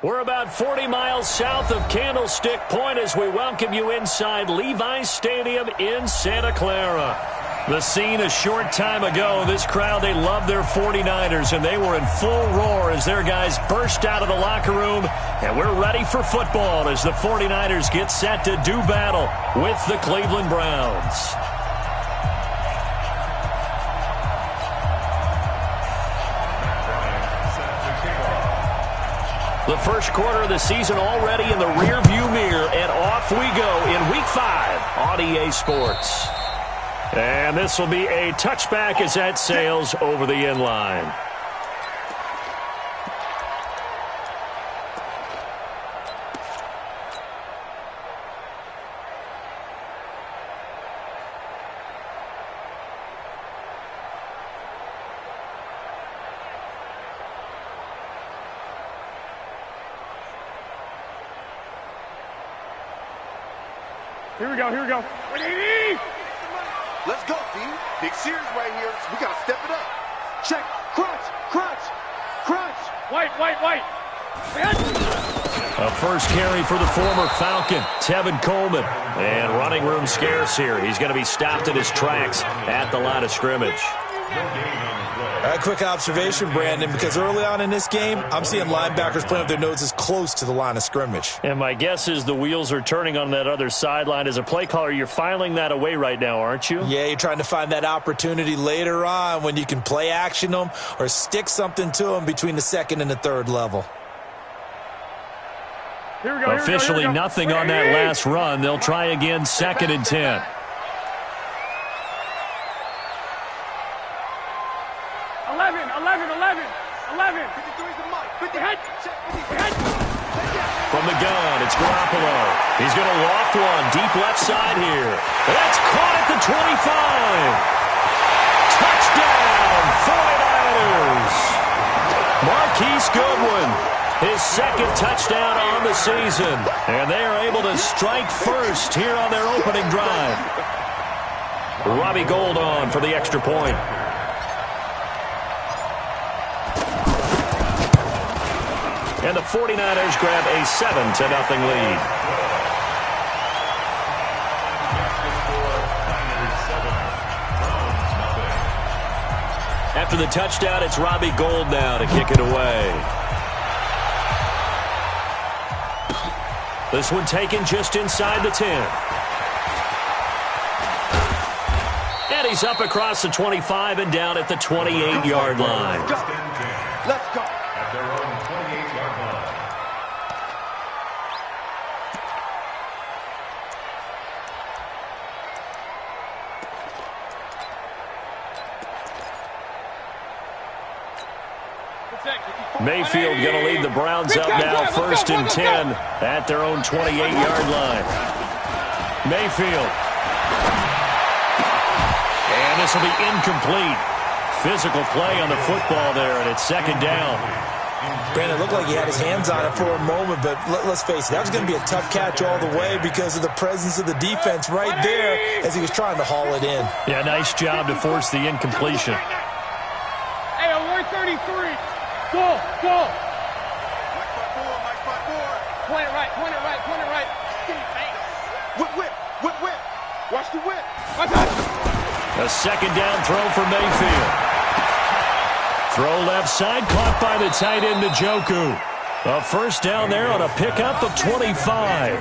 We're about 40 miles south of Candlestick Point as we welcome you inside Levi's Stadium in Santa Clara. The scene a short time ago, this crowd, they love their 49ers, and they were in full roar as their guys burst out of the locker room. And we're ready for football as the 49ers get set to do battle with the Cleveland Browns. The first quarter of the season already in the rearview mirror, and off we go in Week 5 on EA Sports. And this will be a touchback as that sails over the end line. Here we go. Let's go, D. Big series right here. We got to step it up. Check. Crunch. White. A first carry for the former Falcon, Tevin Coleman. And running room scarce here. He's going to be stopped in his tracks at the line of scrimmage. A quick observation, Brandon, because early on in this game, I'm seeing linebackers playing with their noses close to the line of scrimmage. And my guess is the wheels are turning on that other sideline. As a play caller, you're filing that away right now, aren't you? Yeah, you're trying to find that opportunity later on when you can play action them or stick something to them between the second and the third level. Here we go. Officially nothing on that last run. They'll try again, 2nd and 10. From the gun, it's Garoppolo. He's going to loft one deep left side here. That's caught at the 25. Touchdown, 49ers. Marquise Goodwin, his second touchdown on the season. And they are able to strike first here on their opening drive. Robbie Gould on for the extra point. And the 49ers grab a 7-0 lead. After the touchdown, it's Robbie Gould now to kick it away. This one taken just inside the 10. And he's up across the 25 and down at the 28-yard line. Let's go. Mayfield going to lead the Browns up now, 1st and 10 at their own 28-yard line. Mayfield. And this will be incomplete. Physical play on the football there, and it's 2nd down. Brandon, it looked like he had his hands on it for a moment, but let's face it, that was going to be a tough catch all the way because of the presence of the defense right there as he was trying to haul it in. Yeah, nice job to force the incompletion. Hey, 133. Go. Point it right. Whip. Watch the whip. A 2nd down throw for Mayfield. Throw left side, caught by the tight end Njoku. A 1st down there on a pickup of 25.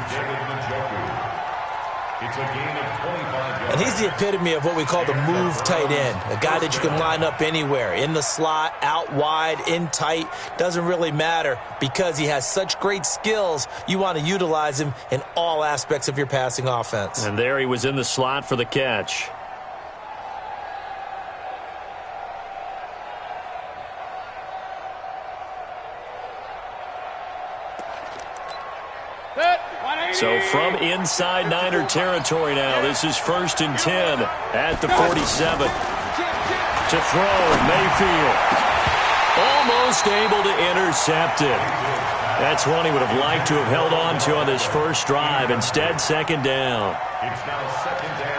And he's the epitome of what we call the move tight end, a guy that you can line up anywhere, in the slot, out wide, in tight, doesn't really matter because he has such great skills. You want to utilize him in all aspects of your passing offense. And there he was in the slot for the catch. So from inside Niner territory now, this is 1st and 10 at the 47. To throw, Mayfield. Almost almost able to intercept it. That's one he would have liked to have held on to on this first drive. Instead, second down.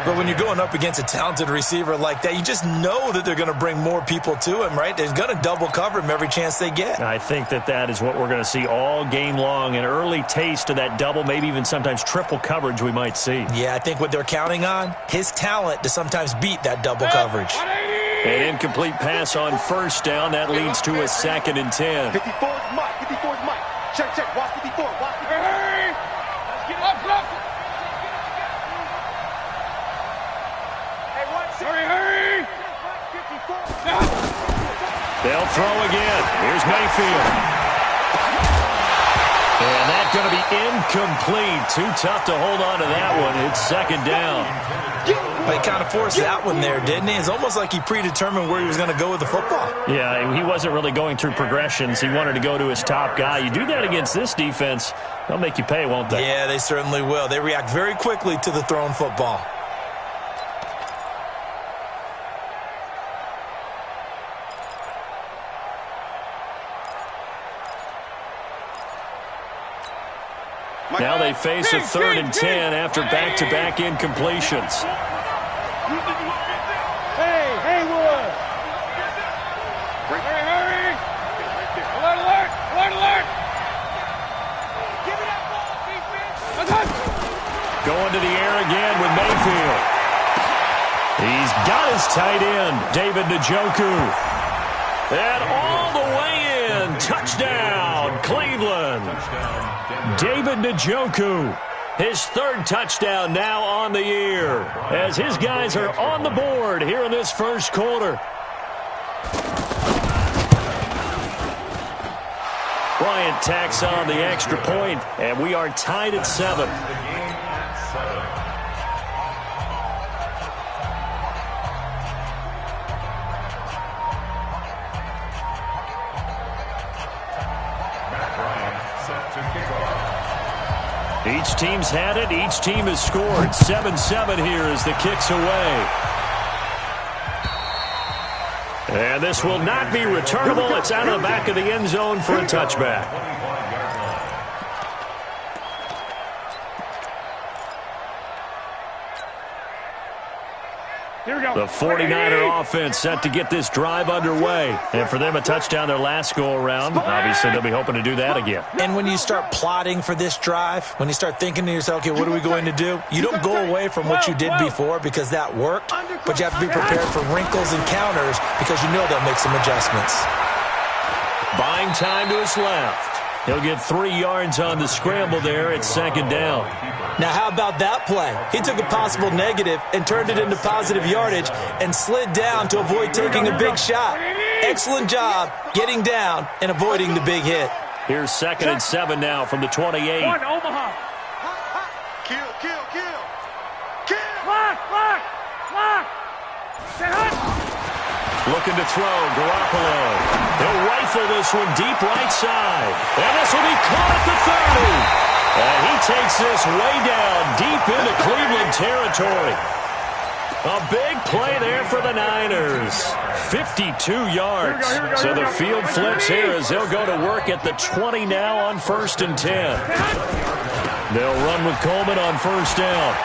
But when you're going up against a talented receiver like that, you just know that they're going to bring more people to him, right? They're going to double cover him every chance they get. I think that is what we're going to see all game long. An early taste of that double, maybe even sometimes triple coverage we might see. Yeah, I think what they're counting on, his talent to sometimes beat that double coverage. An incomplete pass on first down. That leads to a 2nd and 10. 54 is Mike. 54 is Mike. Check, check. Watch 54. Watch 54. Hey! Let's get up, up. Hey, watch. Hurry, hurry! 54. They'll throw again. Here's Mayfield. And that's going to be incomplete. Too tough to hold on to that one. It's 2nd down. But he kind of forced that one there, didn't he? It's almost like he predetermined where he was going to go with the football. Yeah, he wasn't really going through progressions. He wanted to go to his top guy. You do that against this defense, they'll make you pay, won't they? Yeah, they certainly will. They react very quickly to the thrown football. Now they face a 3rd and 10 after back-to-back incompletions. Hey, Haywood! Hurry, hurry! Alert, alert! Alert, alert! Give me that ball, defense! Going to the air again with Mayfield. He's got his tight end, David Njoku. And all the way in. Touchdown, Cleveland. David Njoku, his 3rd touchdown now on the year, as his guys are on the board here in this first quarter. Bryant tacks on the extra point, and we are tied at 7. Each team's had it. Each team has scored. 7-7 here as the kick's away. And this will not be returnable. It's out of the back of the end zone for a touchback. Here we go. The 49er offense set to get this drive underway. And for them, a touchdown their last go-around. Obviously, they'll be hoping to do that again. And when you start plotting for this drive, when you start thinking to yourself, okay, what are we going to do? You don't go away from what you did before because that worked, but you have to be prepared for wrinkles and counters because you know they'll make some adjustments. Buying time to his left. He'll get 3 yards on the scramble there at 2nd down. Now, how about that play? He took a possible negative and turned it into positive yardage and slid down to avoid taking a big shot. Excellent job getting down and avoiding the big hit. Here's 2nd and 7 now from the 28. One, Omaha. Kill, kill, kill. Kill. Lock, lock, lock. Stay hot. Looking to throw, Garoppolo. He'll rifle this one deep right side. And this will be caught at the 30. And he takes this way down deep into Cleveland territory. A big play there for the Niners. 52 yards. So the field flips here as they'll go to work at the 20 now on 1st and 10. They'll run with Coleman on 1st down.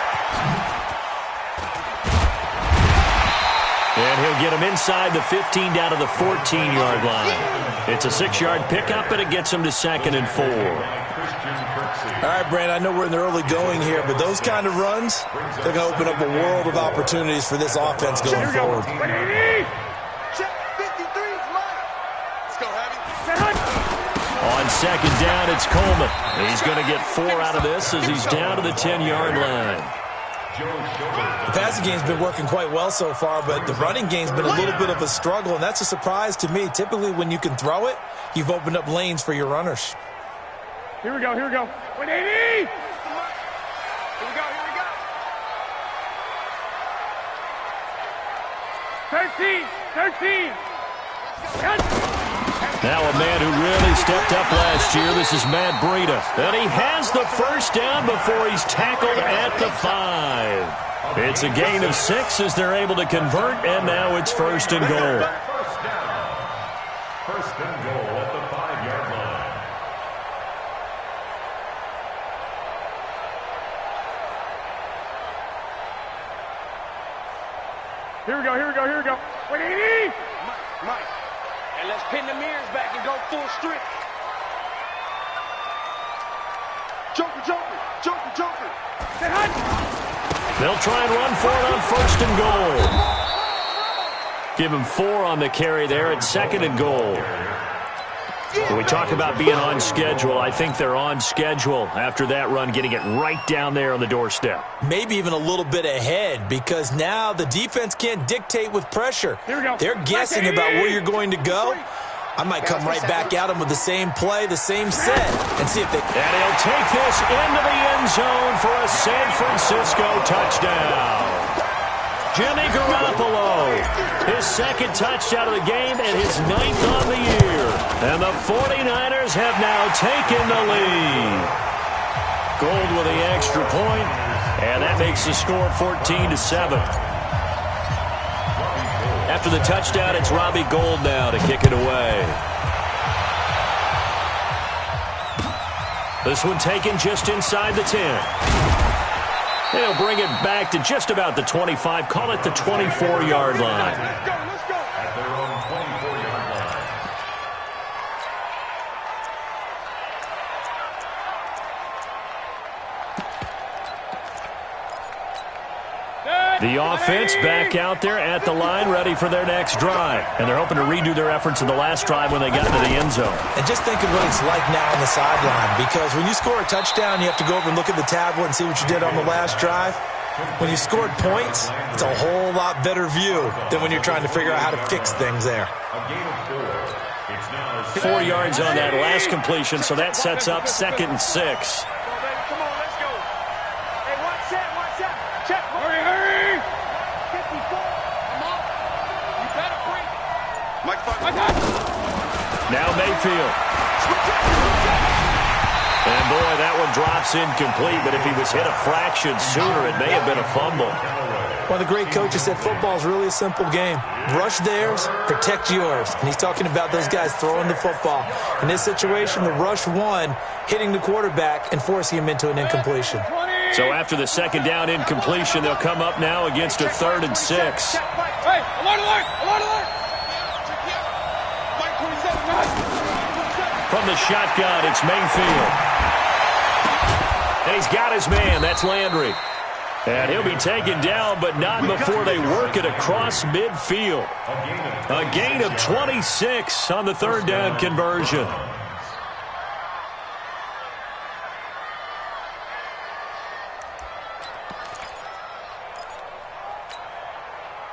And he'll get him inside the 15 down to the 14-yard line. It's a 6-yard pickup, and it gets him to 2nd and 4. All right, Brand, I know we're in the early going here, but those kind of runs, they're going to open up a world of opportunities for this offense going forward. Check. 53 is Mike. Let's go, Abby. On 2nd down, it's Coleman. He's going to get 4 out of this as he's down to the 10-yard line. The passing game's been working quite well so far, but the running game's been a little bit of a struggle, and that's a surprise to me. Typically, when you can throw it, you've opened up lanes for your runners. Here we go, here we go. 180! Here we go, here we go. 13! Now a man who really stepped up last year. This is Matt Breida. And he has the first down before he's tackled at the 5. It's a gain of 6 as they're able to convert, and now it's 1st and goal. First and goal at the 5-yard line. Here we go, here we go, here we go. Wait, Edie! Mike. And let's pin the mirrors back and go full strip. Joker, Joker, Joker, Joker. Say hi. They'll try and run for it on first and goal. Give him 4 on the carry there at second and goal. When we talk about being on schedule, I think they're on schedule after that run, getting it right down there on the doorstep. Maybe even a little bit ahead, because now the defense can't dictate with pressure. Here we go. They're guessing about where you're going to go. I might come right back at them with the same play, the same set, and see if they... And he'll take this into the end zone for a San Francisco touchdown. Jimmy Garoppolo, his second touchdown of the game and his 9th on the year. And the 49ers have now taken the lead. Gold with the extra point, and that makes the score 14-7. After the touchdown, it's Robbie Gould now to kick it away. This one taken just inside the 10. They'll bring it back to just about the 25. Call it the 24-yard line. Let's go, let's go. At their own 24-yard line. The offense back out there at the line, ready for their next drive. And they're hoping to redo their efforts in the last drive when they got into the end zone. And just think of what it's like now on the sideline, because when you score a touchdown, you have to go over and look at the tablet and see what you did on the last drive. When you scored points, it's a whole lot better view than when you're trying to figure out how to fix things there. A gain of 4. It's now 4 yards on that last completion, so that sets up 2nd and 6. Come on, let's go. Hey, watch that. Check. Hurry. 54. Come on. You better bring it. Mike, Now Mayfield. And boy, that one drops incomplete, but if he was hit a fraction sooner, it may have been a fumble. One of the great coaches said football is really a simple game. Rush theirs, protect yours. And he's talking about those guys throwing the football. In this situation, the rush won, hitting the quarterback and forcing him into an incompletion. So after the second down incompletion, they'll come up now against a 3rd and 6. Hey, alert. Mike 27. From the shotgun, it's Mayfield. And he's got his man. That's Landry. And he'll be taken down, but not before they work it across midfield. A gain of 26 on the 3rd down conversion.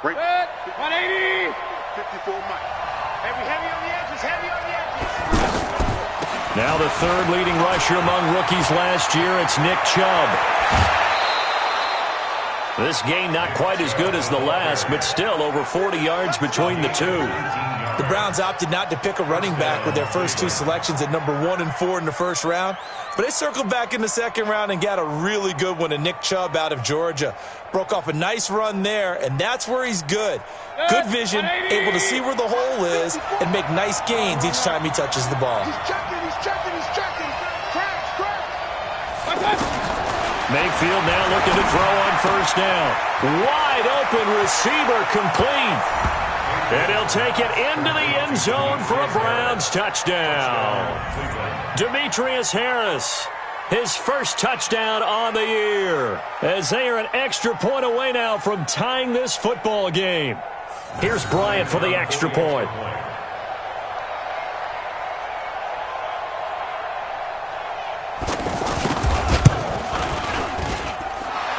Right. 180. 54, Mike. Heavy on the edges. Now the 3rd leading rusher among rookies last year, it's Nick Chubb. This game not quite as good as the last, but still over 40 yards between the two. The Browns opted not to pick a running back with their first 2 selections at number 1 and 4 in the first round, but they circled back in the second round and got a really good one in Nick Chubb out of Georgia. Broke off a nice run there, and that's where he's good. Good vision, able to see where the hole is, and make nice gains each time he touches the ball. He's checking. Mayfield now looking to throw on first down. Wide open receiver complete. And he'll take it into the end zone for a Browns touchdown. Demetrius Harris, his first touchdown on the year, as they are an extra point away now from tying this football game. Here's Bryant for the extra point.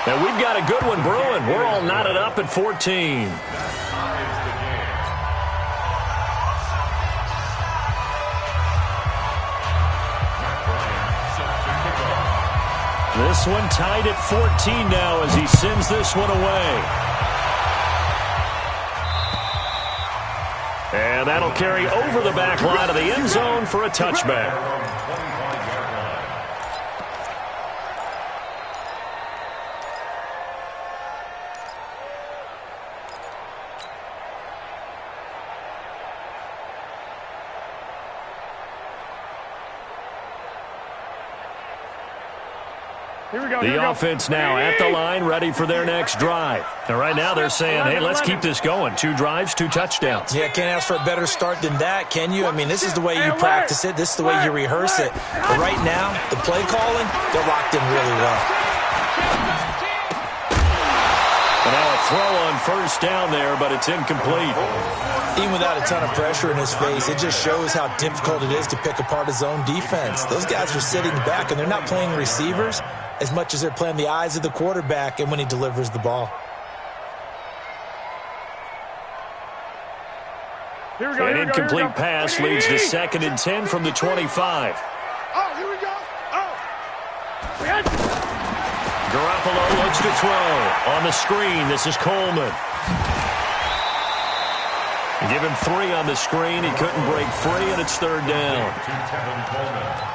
And we've got a good one brewing. We're all knotted up at 14. This one tied at 14 now as he sends this one away. And that'll carry over the back line of the end zone for a touchback. The offense now at the line, ready for their next drive. And right now they're saying, hey, let's keep this going. 2 drives, 2 touchdowns. Yeah, can't ask for a better start than that, can you? I mean, this is the way you practice it. This is the way you rehearse it. But right now, the play calling, they're locked in really well. And now a throw on first down there, but it's incomplete. Even without a ton of pressure in his face, it just shows how difficult it is to pick apart his own defense. Those guys are sitting back, and they're not playing receivers as much as they're playing the eyes of the quarterback and when he delivers the ball. An incomplete pass leads to 2nd and 10 from the 25. Oh, here we go. Garoppolo looks to throw. On the screen, this is Coleman. Give him 3 on the screen. He couldn't break free, and it's 3rd down.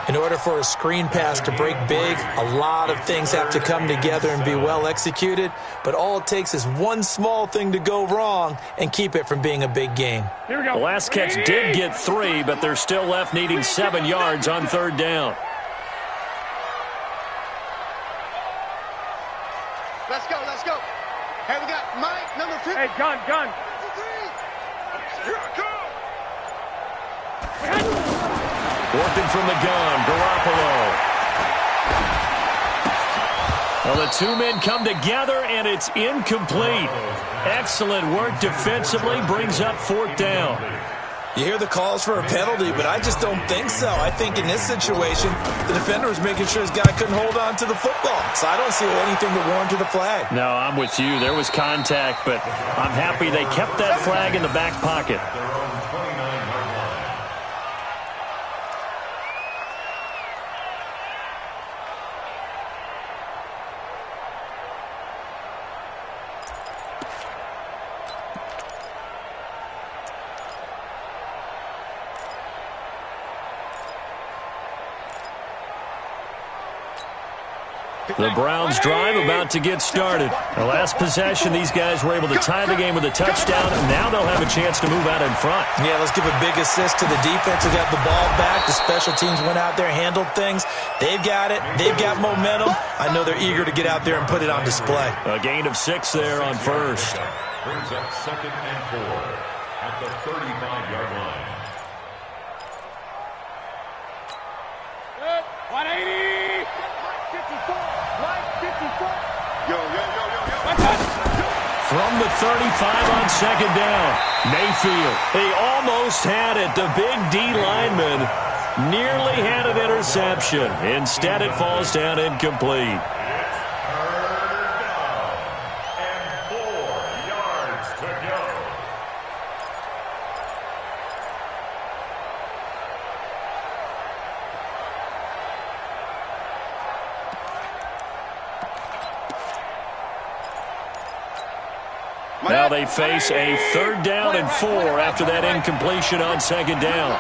In order for a screen pass to break big, a lot of things have to come together and be well executed, but all it takes is one small thing to go wrong and keep it from being a big game. The last catch did get 3, but they're still left needing 7 yards on 3rd down. Let's go, let's go. Hey, we got Mike, number 2. Hey, gun. Here I come. Working from the gun, Garoppolo. Well, the 2 men come together, and it's incomplete. Excellent work defensively, brings up 4th down. You hear the calls for a penalty, but I just don't think so. I think in this situation, the defender was making sure his guy couldn't hold on to the football. So I don't see anything that warranted a flag. No, I'm with you. There was contact, but I'm happy they kept that flag in the back pocket. The Browns drive about to get started. The last possession, these guys were able to tie the game with a touchdown, and now they'll have a chance to move out in front. Yeah, let's give a big assist to the defense who got the ball back. The special teams went out there, handled things. They've got it. They've got momentum. I know they're eager to get out there and put it on display. A gain of 6 there on first. Brings up 2nd and 4 at the 35-yard line. 180. 54. Yo. From the 35 on 2nd down, Mayfield. He almost had it. The big D lineman nearly had an interception. Instead, it falls down incomplete. And 4 yards to go. Now they face a 3rd down and 4 after that incompletion on 2nd down.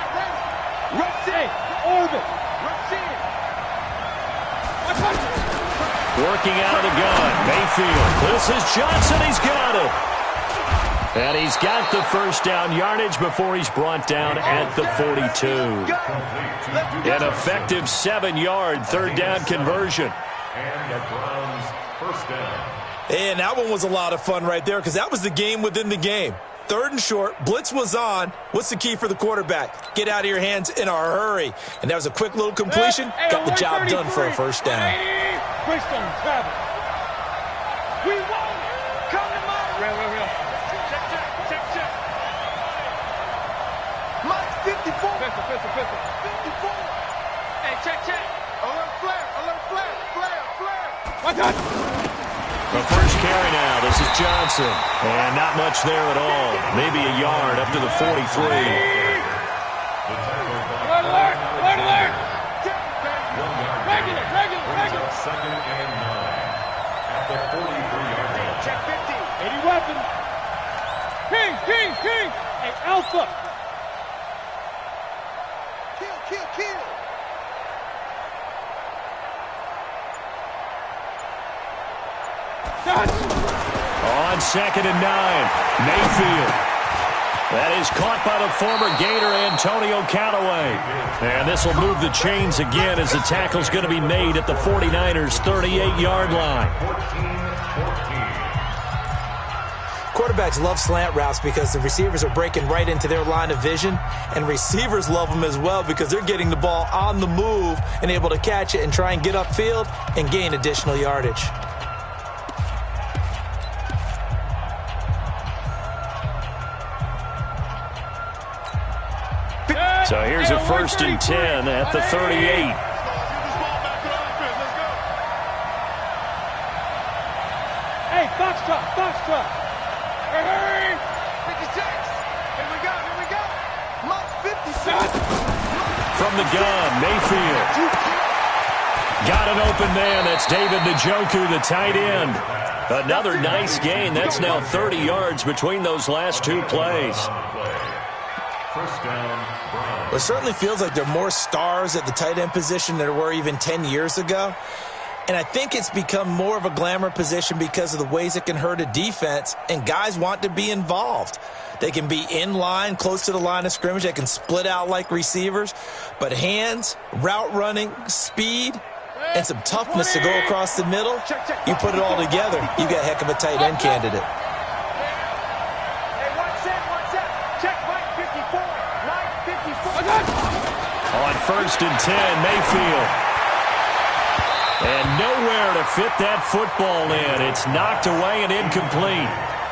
Working out of the gun, Mayfield. This is Johnson. He's got it. And he's got the first down yardage before he's brought down at the 42. An effective 7-yard 3rd down conversion. And the Browns first down. And that one was a lot of fun right there because that was the game within the game. 3rd and short, blitz was on. What's the key for the quarterback? Get out of your hands in a hurry. And that was a quick little completion. Got the job done for a first down. Bridgestone travel. We won. Come to mine. Real. Check. Mike, 54. Pistol. 54. Hey, check. Alert flare. Watch out. The first carry now. This is Johnson. And not much there at all. Maybe a yard up to the 43. Alert. Regular. 2nd and 9 at the 43-yard line. Check 50. 80 weapon. King. Hey, Alpha. Kill. Touch. On 2nd and 9, Mayfield. That is caught by the former Gator, Antonio Callaway. And this will move the chains again as the tackle's going to be made at the 49ers' 38-yard line. Quarterbacks love slant routes because the receivers are breaking right into their line of vision, and receivers love them as well because they're getting the ball on the move and able to catch it and try and get upfield and gain additional yardage. So here's a 1st and 10 at the 38. Hey, foxtrot. Hey, 56. Here we go. Mark 56. From the gun, Mayfield. Got an open man. That's David Njoku, the tight end. Another nice gain. That's now 30 yards between those last two plays. First down, Browns. It certainly feels like there are more stars at the tight end position than there were even 10 years ago. And I think it's become more of a glamour position because of the ways it can hurt a defense, and guys want to be involved. They can be in line, close to the line of scrimmage. They can split out like receivers. But hands, route running, speed, and some toughness to go across the middle, you put it all together, you got a heck of a tight end candidate. On 1st and 10, Mayfield. And nowhere to fit that football in. It's knocked away and incomplete.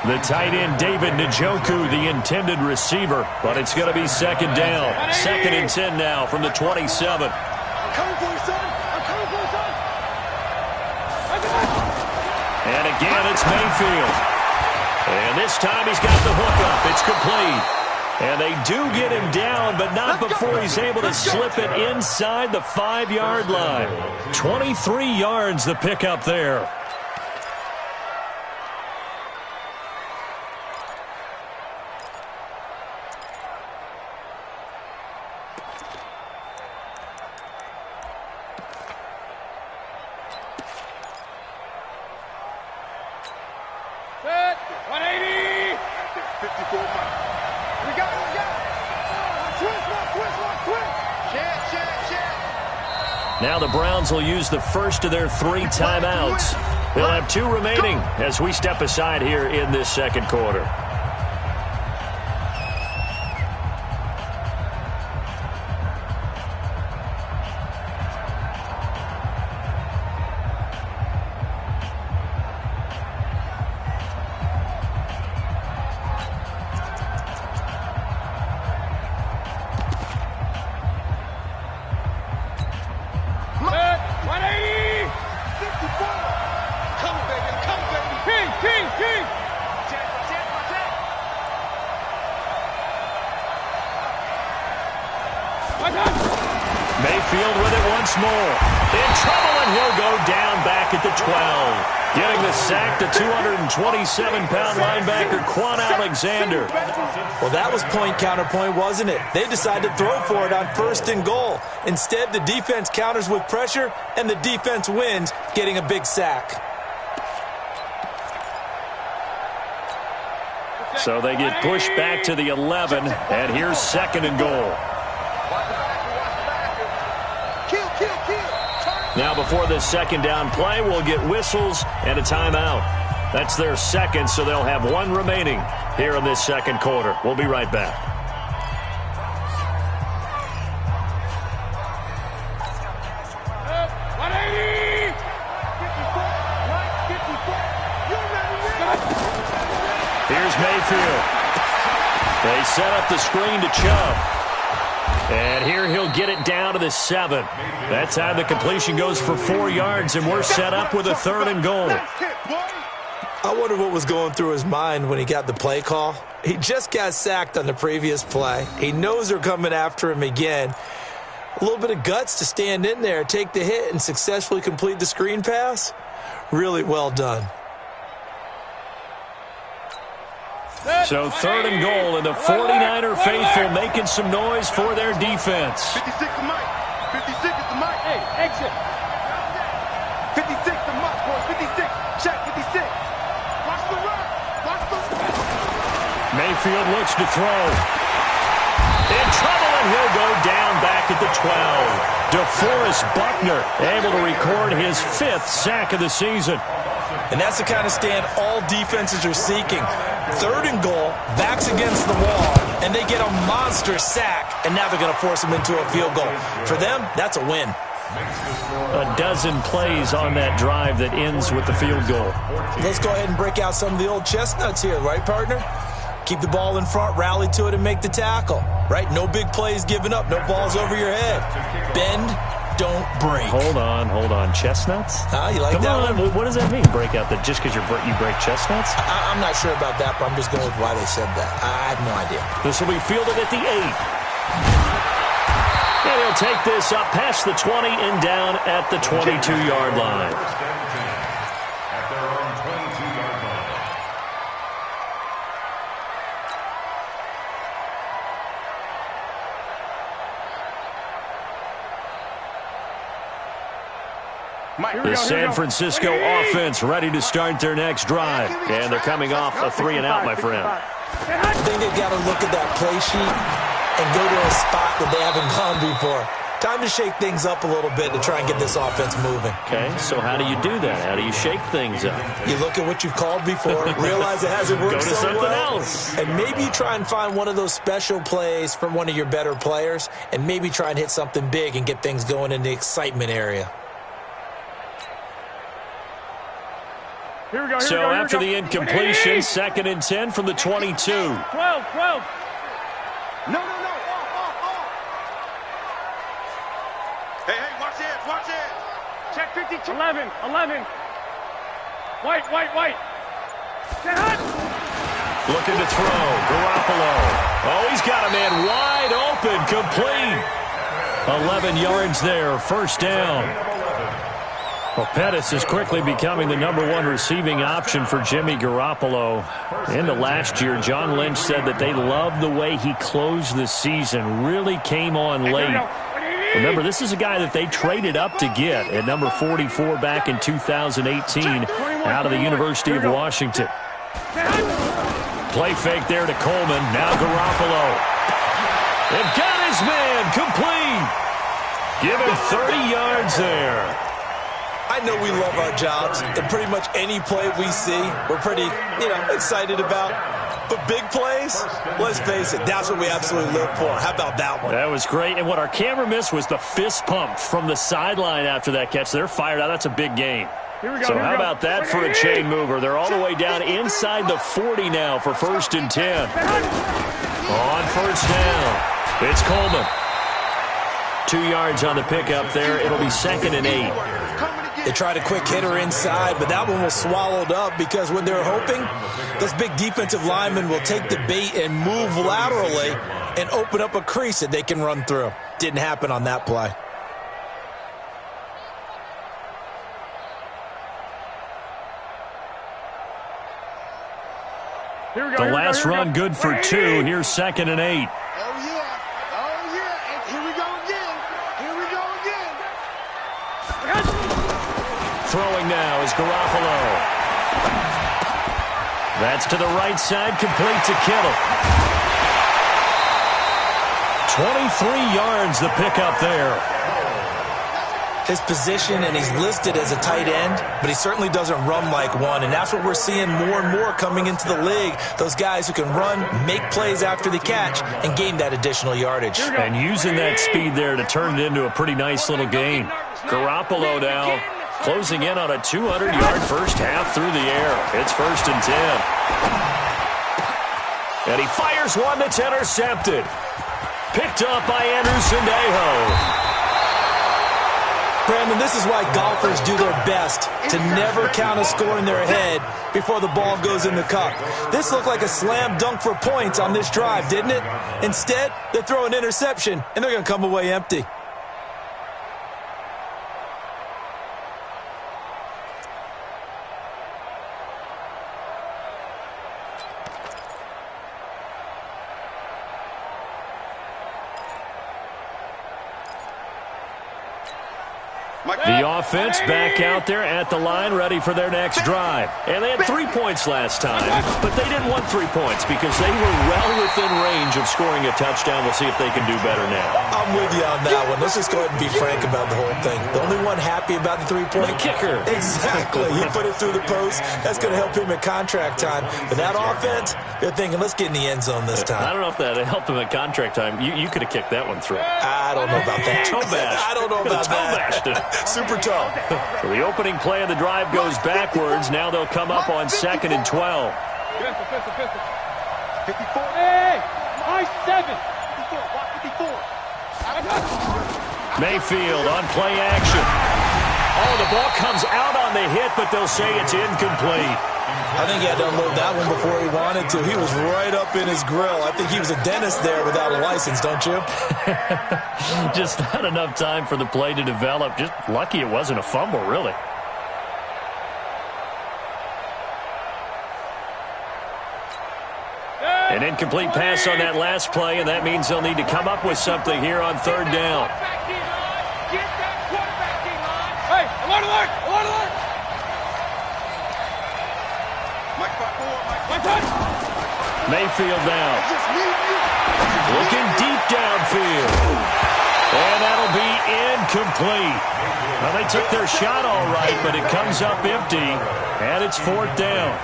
The tight end, David Njoku, the intended receiver. But it's going to be 2nd down. 2nd and 10 now from the 27. I'm coming for you, son. And again, it's Mayfield. And this time he's got the hook up. It's complete. And they do get him down, but not before he's able to slip it inside the 5-yard line. 23 yards the pickup there. Set. 180. 54 miles. We got it. Now the Browns will use the first of their 3 timeouts. They'll have 2 remaining as we step aside here in this 2nd quarter. Mayfield with it once more. In trouble, and he'll go down back at the 12. Getting the sack, the 227-pound linebacker, Quan Alexander. Well, that was point counterpoint, wasn't it? They decided to throw for it on 1st and goal. Instead, the defense counters with pressure, and the defense wins, getting a big sack. So they get pushed back to the 11, and here's 2nd and goal. Now before this 2nd down play, we'll get whistles and a timeout. That's their 2nd, so they'll have 1 remaining here in this 2nd quarter. We'll be right back. Here's Mayfield. They set up the screen to Chubb. And here he'll get it down to the 7. That time the completion goes for 4 yards, and we're set up with a 3rd and goal. I wonder what was going through his mind when he got the play call. He just got sacked on the previous play. He knows they're coming after him again. A little bit of guts to stand in there, take the hit, and successfully complete the screen pass. Really well done. So 3rd and goal, and the 49er faithful making some noise for their defense. 56 to Mike. 56 is the Mike. Hey, exit. 56 to Mike, boys. 56. Check 56. Watch the run. Watch the run. Mayfield looks to throw. In trouble, and he'll go down back at the 12. DeForest Buckner able to record his 5th sack of the season. And that's the kind of stand all defenses are seeking. 3rd and goal, backs against the wall, and they get a monster sack, and now they're going to force them into a field goal. For them, that's a win. A dozen plays on that drive that ends with the field goal. Let's go ahead and break out some of the old chestnuts here, right, partner? Keep the ball in front, rally to it, and make the tackle, right? No big plays given up, no balls over your head. Bend, don't break. Hold on. Chestnuts? You like that one? What does that mean, break out? That just because you break chestnuts? I'm not sure about that, but I'm just going with why they said that. I have no idea. This will be fielded at the 8. And he'll take this up past the 20 and down at the 22-yard line. At their own 22-yard line. The San Francisco offense ready to start their next drive. And they're coming off a 3-and-out, my friend. I think they've got to look at that play sheet and go to a spot that they haven't gone before. Time to shake things up a little bit to try and get this offense moving. Okay, so how do you do that? How do you shake things up? You look at what you've called before, realize it hasn't worked Go to so something well, else. and maybe you try and find one of those special plays from one of your better players, and maybe try and hit something big and get things going in the excitement area. So after the incompletion, 2nd and 10 from the 22. 12. No. Hey, watch it. Check 52. 11. White. Looking to throw. Garoppolo. Oh, he's got a man wide open. Complete. 11 yards there. First down. Well, Pettis is quickly becoming the #1 receiving option for Jimmy Garoppolo. Into last year, John Lynch said that they loved the way he closed the season. Really came on late. Remember, this is a guy that they traded up to get at number 44 back in 2018 out of the University of Washington. Play fake there to Coleman. Now Garoppolo. And got his man complete. Give him 30 yards there. I know we love our jobs, and pretty much any play we see, we're pretty, excited about. But big plays, let's face it, that's what we absolutely live for. How about that one? That was great. And what our camera missed was the fist pump from the sideline after that catch. They're fired out. That's a big game. So how about that for a chain mover? They're all the way down inside the 40 now for 1st and 10. On 1st down, it's Coleman. 2 yards on the pickup there. It'll be 2nd and 8. They tried a quick hitter inside, but that one was swallowed up because when they're hoping, those big defensive linemen will take the bait and move laterally and open up a crease that they can run through. Didn't happen on that play. The last run good for 2. Here's 2nd and 8. Throwing now is Garoppolo. That's to the right side, complete to Kittle. 23 yards the pickup there. His position, and he's listed as a tight end, but he certainly doesn't run like one, and that's what we're seeing more and more coming into the league. Those guys who can run, make plays after the catch, and gain that additional yardage. And using that speed there to turn it into a pretty nice little game. Garoppolo now closing in on a 200-yard first half through the air. It's 1st and 10. And he fires one that's intercepted. Picked up by Andrew Sendejo. Brandon, this is why golfers do their best to never count a score in their head before the ball goes in the cup. This looked like a slam dunk for points on this drive, didn't it? Instead, they throw an interception, and they're going to come away empty. The offense back out there at the line, ready for their next drive. And they had 3 points last time, but they didn't want 3 points because they were well within range of scoring a touchdown. We'll see if they can do better now. I'm with you on that one. Let's just go ahead and be frank about the whole thing. The only one happy about the 3-point? The kicker. Exactly. He put it through the post. That's going to help him at contract time. But that offense, they're thinking, let's get in the end zone this time. I don't know if that helped him at contract time. You could have kicked that one through. I don't know about that. Toe bash. I don't know about that. Super toe. So the opening play of the drive goes backwards. Now they'll come up on 2nd and 12. 54. Hey, I 7. 54. Mayfield on play action. Oh, the ball comes out on the hit, but they'll say it's incomplete. I think he had to unload that one before he wanted to. He was right up in his grill. I think he was a dentist there without a license, don't you? Just not enough time for the play to develop. Just lucky it wasn't a fumble, really. An incomplete pass on that last play, and that means they'll need to come up with something here on 3rd down. Get that quarterback in line. Hey, alert. Mayfield now. Looking deep downfield. And that'll be incomplete. Well, they took their shot all right, but it comes up empty, and it's 4th down.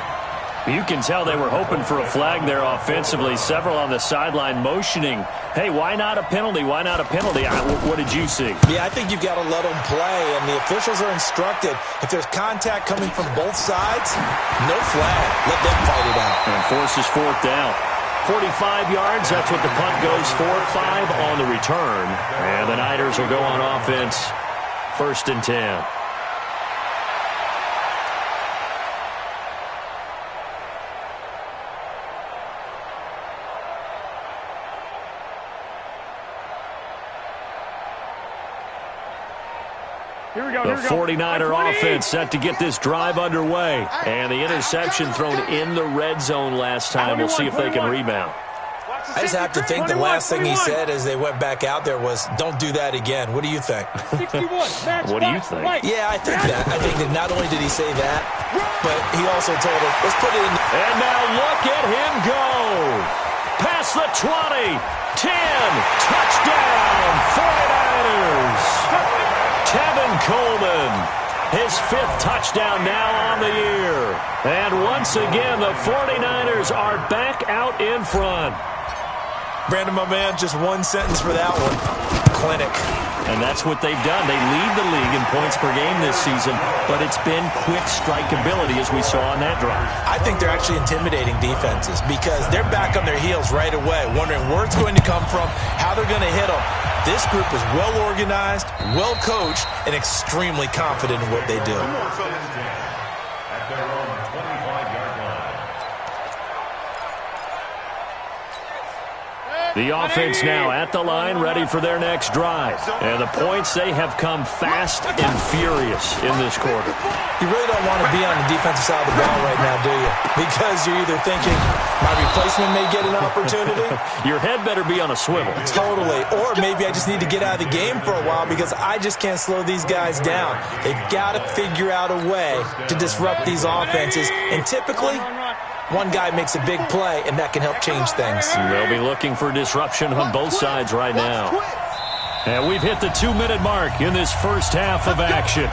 You can tell they were hoping for a flag there offensively. Several on the sideline motioning, hey, why not a penalty? Why not a penalty? What did you see? Yeah, I think you've got to let them play, and the officials are instructed, if there's contact coming from both sides, no flag. Let them fight it out. And forces 4th down. 45 yards, that's what the punt goes for. 5 on the return. And the Niners will go on offense, 1st and 10. Here we go. The 49er offense set to get this drive underway. And the interception thrown in the red zone last time. We'll see if they can rebound. I just have to think the last thing he said as they went back out there was, don't do that again. What do you think? 61. What do you think? Yeah, I think that. I think that not only did he say that, but he also told him, let's put it in. And now look at him go. Past the 20. 10. Touchdown. 49ers. Tevin Coleman, his 5th touchdown now on the year. And once again, the 49ers are back out in front. Brandon, my man, just one sentence for that one. Clinic. And that's what they've done. They lead the league in points per game this season, but it's been quick strikeability as we saw on that drive. I think they're actually intimidating defenses because they're back on their heels right away, wondering where it's going to come from, how they're going to hit them. This group is well organized, well coached, and extremely confident in what they do. At their own 25-yard line. The offense now at the line, ready for their next drive. And the points, they have come fast and furious in this quarter. You really don't want to be on the defensive side of the ball right now, do you? Because you're either thinking, my replacement may get an opportunity. Your head better be on a swivel. Totally. Or maybe I just need to get out of the game for a while because I just can't slow these guys down. They've got to figure out a way to disrupt these offenses. And typically, one guy makes a big play, and that can help change things. They'll be looking for disruption on both sides right now. And we've hit the 2-minute mark in this first half of action.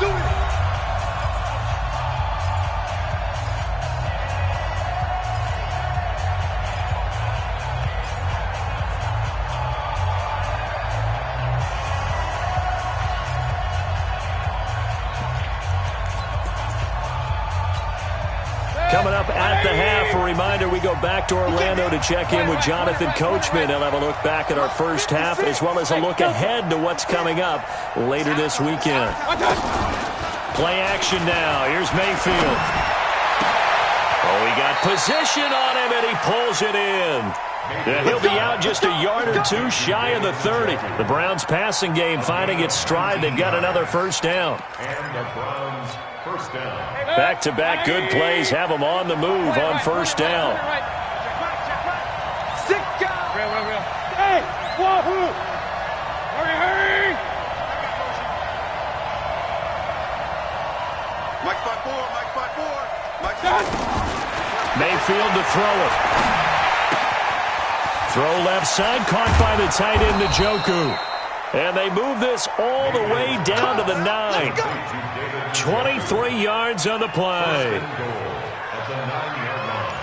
Coming up at the half, a reminder, we go back to Orlando to check in with Jonathan Coachman. He'll have a look back at our first half as well as a look ahead to what's coming up later this weekend. Play action now. Here's Mayfield. Oh, he got position on him, and he pulls it in. And he'll be out just a yard or two shy of the 30. The Browns passing game finding its stride. They've got another first down. And the Browns first down. Back-to-back good plays have them on the move on first down. Hey, Wahoo! Hurry! field to throw it. Throw left side, caught by the tight end, Njoku. And they move this all the way down to the 9. 23 yards on the play.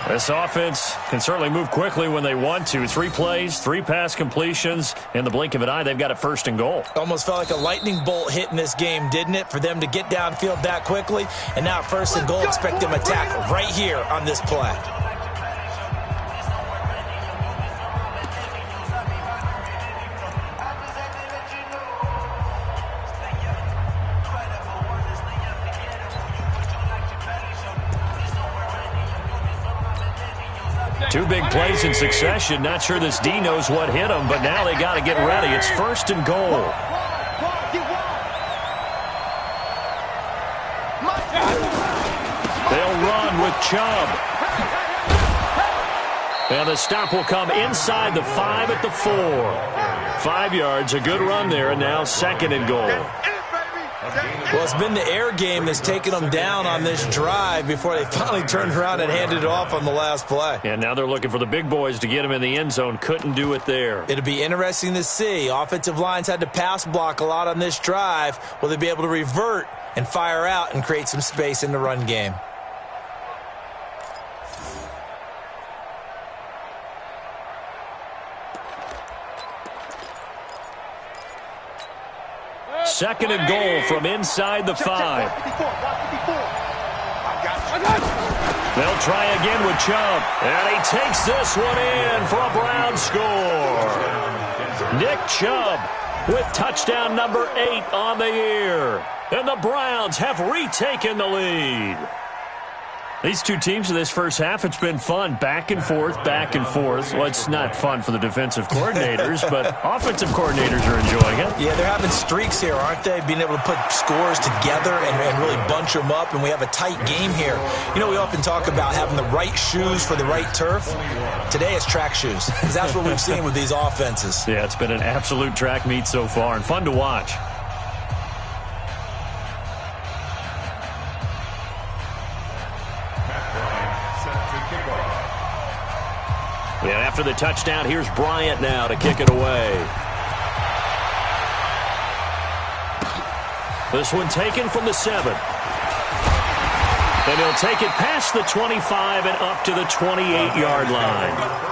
This offense can certainly move quickly when they want to. 3 plays, 3 pass completions. In the blink of an eye, they've got a first and goal. Almost felt like a lightning bolt hit in this game, didn't it? For them to get downfield that quickly. And now first and goal, expect them to attack right here on this play. Two big plays in succession. Not sure this D knows what hit him, but now they got to get ready. It's first and goal. They'll run with Chubb. And the stop will come inside the 5 at the 4. 5 yards, a good run there, and now second and goal. Well, it's been the air game that's taken them down on this drive before they finally turned around and handed it off on the last play. And now they're looking for the big boys to get him in the end zone. Couldn't do it there. It'll be interesting to see. Offensive lines had to pass block a lot on this drive. Will they be able to revert and fire out and create some space in the run game? Second and goal from inside the 5. They'll try again with Chubb. And he takes this one in for a Brown score. Nick Chubb with touchdown number 8 on the year. And the Browns have retaken the lead. These two teams in this first half, it's been fun. Back and forth, back and forth. Well, it's not fun for the defensive coordinators, but offensive coordinators are enjoying it. Yeah, they're having streaks here, aren't they? Being able to put scores together and really bunch them up, and we have a tight game here. You know, we often talk about having the right shoes for the right turf. Today it's track shoes, because that's what we've seen with these offenses. Yeah, it's been an absolute track meet so far, and fun to watch. And after the touchdown, here's Bryant now to kick it away. This one taken from the 7. And he'll take it past the 25 and up to the 28-yard line.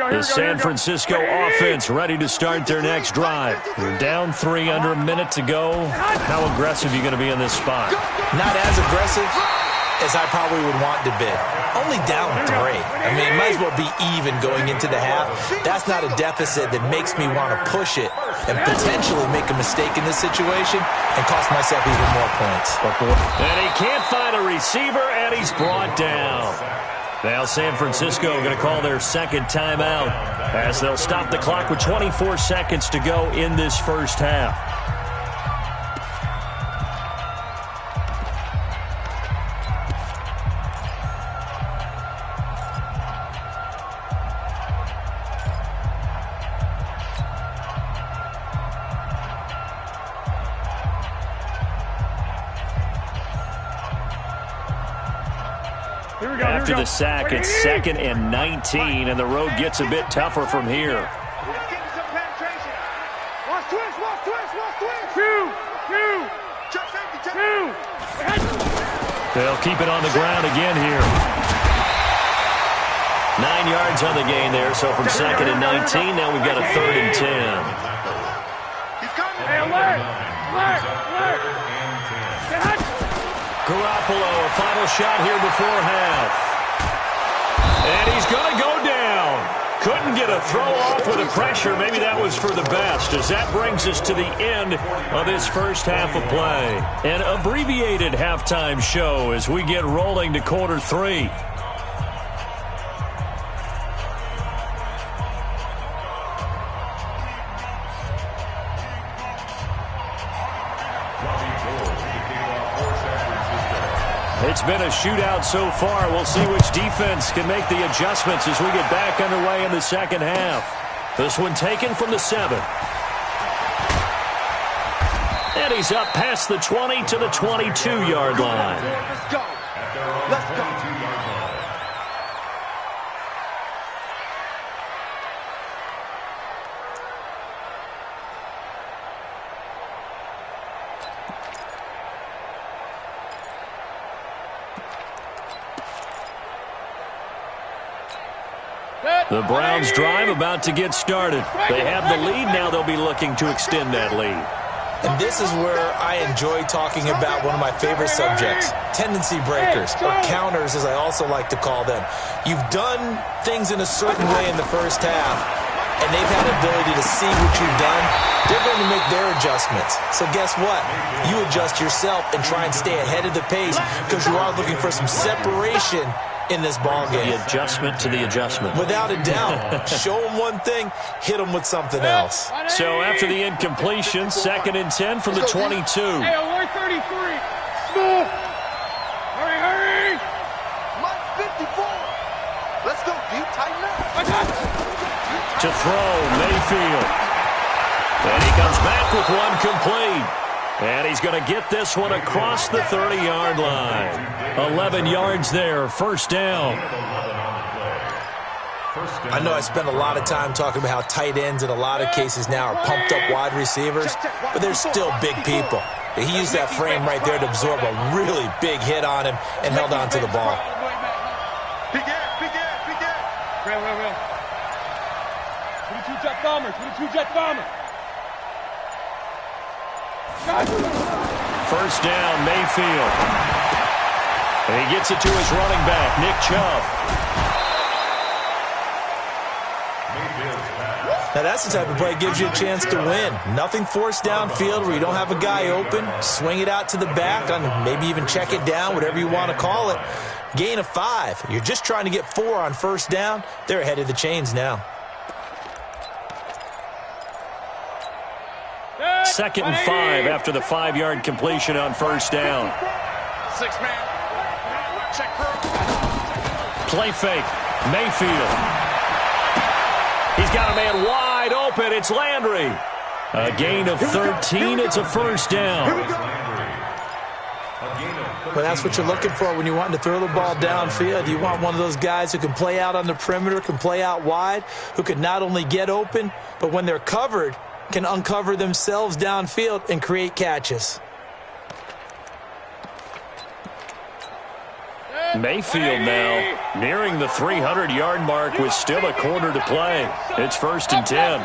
The San Francisco offense ready to start their next drive. You're down 3 under a minute to go. How aggressive are you going to be in this spot? Not as aggressive as I probably would want to be. Only down 3. I mean, it might as well be even going into the half. That's not a deficit that makes me want to push it and potentially make a mistake in this situation and cost myself even more points. And he can't find a receiver, and he's brought down. Now San Francisco going to call their second timeout as they'll stop the clock with 24 seconds to go in this first half. After the sack, it's 2nd and 19, and the road gets a bit tougher from here. They'll keep it on the ground again here. 9 yards on the gain there, so from 2nd and 19, now we've got a 3rd and 10. Hey, alert! Garoppolo, a final shot here before half. And he's going to go down. Couldn't get a throw off with the pressure. Maybe that was for the best, as that brings us to the end of this first half of play. An abbreviated halftime show as we get rolling to quarter 3. It's been a shootout so far. We'll see which defense can make the adjustments as we get back underway in the second half. This one taken from the 7. And he's up past the 20 to the 22-yard line. Let's go. Let's go. The Browns' drive about to get started. They have the lead. Now they'll be looking to extend that lead. And this is where I enjoy talking about one of my favorite subjects, tendency breakers, or counters as I also like to call them. You've done things in a certain way in the first half, and they've had the ability to see what you've done. They're going to make their adjustments. So guess what? You adjust yourself and try and stay ahead of the pace because you are looking for some separation in this ball game. The adjustment to the adjustment. Without a doubt. Show them one thing, hit them with something else. So after the incompletion, 2nd and 10 from the 22. Hey, alert 33. Small. Hurry, hurry. Mike 54. Let's go, D. Tighten up. To throw, Mayfield. And he comes back with one complete. And he's going to get this one across the 30-yard line. 11 yards there, first down. I know I spent a lot of time talking about how tight ends in a lot of cases now are pumped up wide receivers, but they're still big people. He used that frame right there to absorb a really big hit on him and held on to the ball. Big air, big air, big air. Real. 22 jet bomber, 22 jet bomber. First down, Mayfield. And he gets it to his running back, Nick Chubb. Now that's the type of play that gives you a chance to win. Nothing forced downfield where you don't have a guy open. Swing it out to the back, and maybe even check it down, whatever you want to call it. Gain of 5. You're just trying to get 4 on first down. They're ahead of the chains now. 2nd and 5 after the 5-yard completion on first down. 6-man. Check crew. Play fake. Mayfield. He's got a man wide open. It's Landry. A gain of 13. It's a first down. Well, that's what you're looking for when you want to throw the ball downfield. You want one of those guys who can play out on the perimeter, can play out wide, who can not only get open, but when they're covered, can uncover themselves downfield and create catches. Mayfield now nearing the 300-yard mark with still a quarter to play. It's 1st and 10.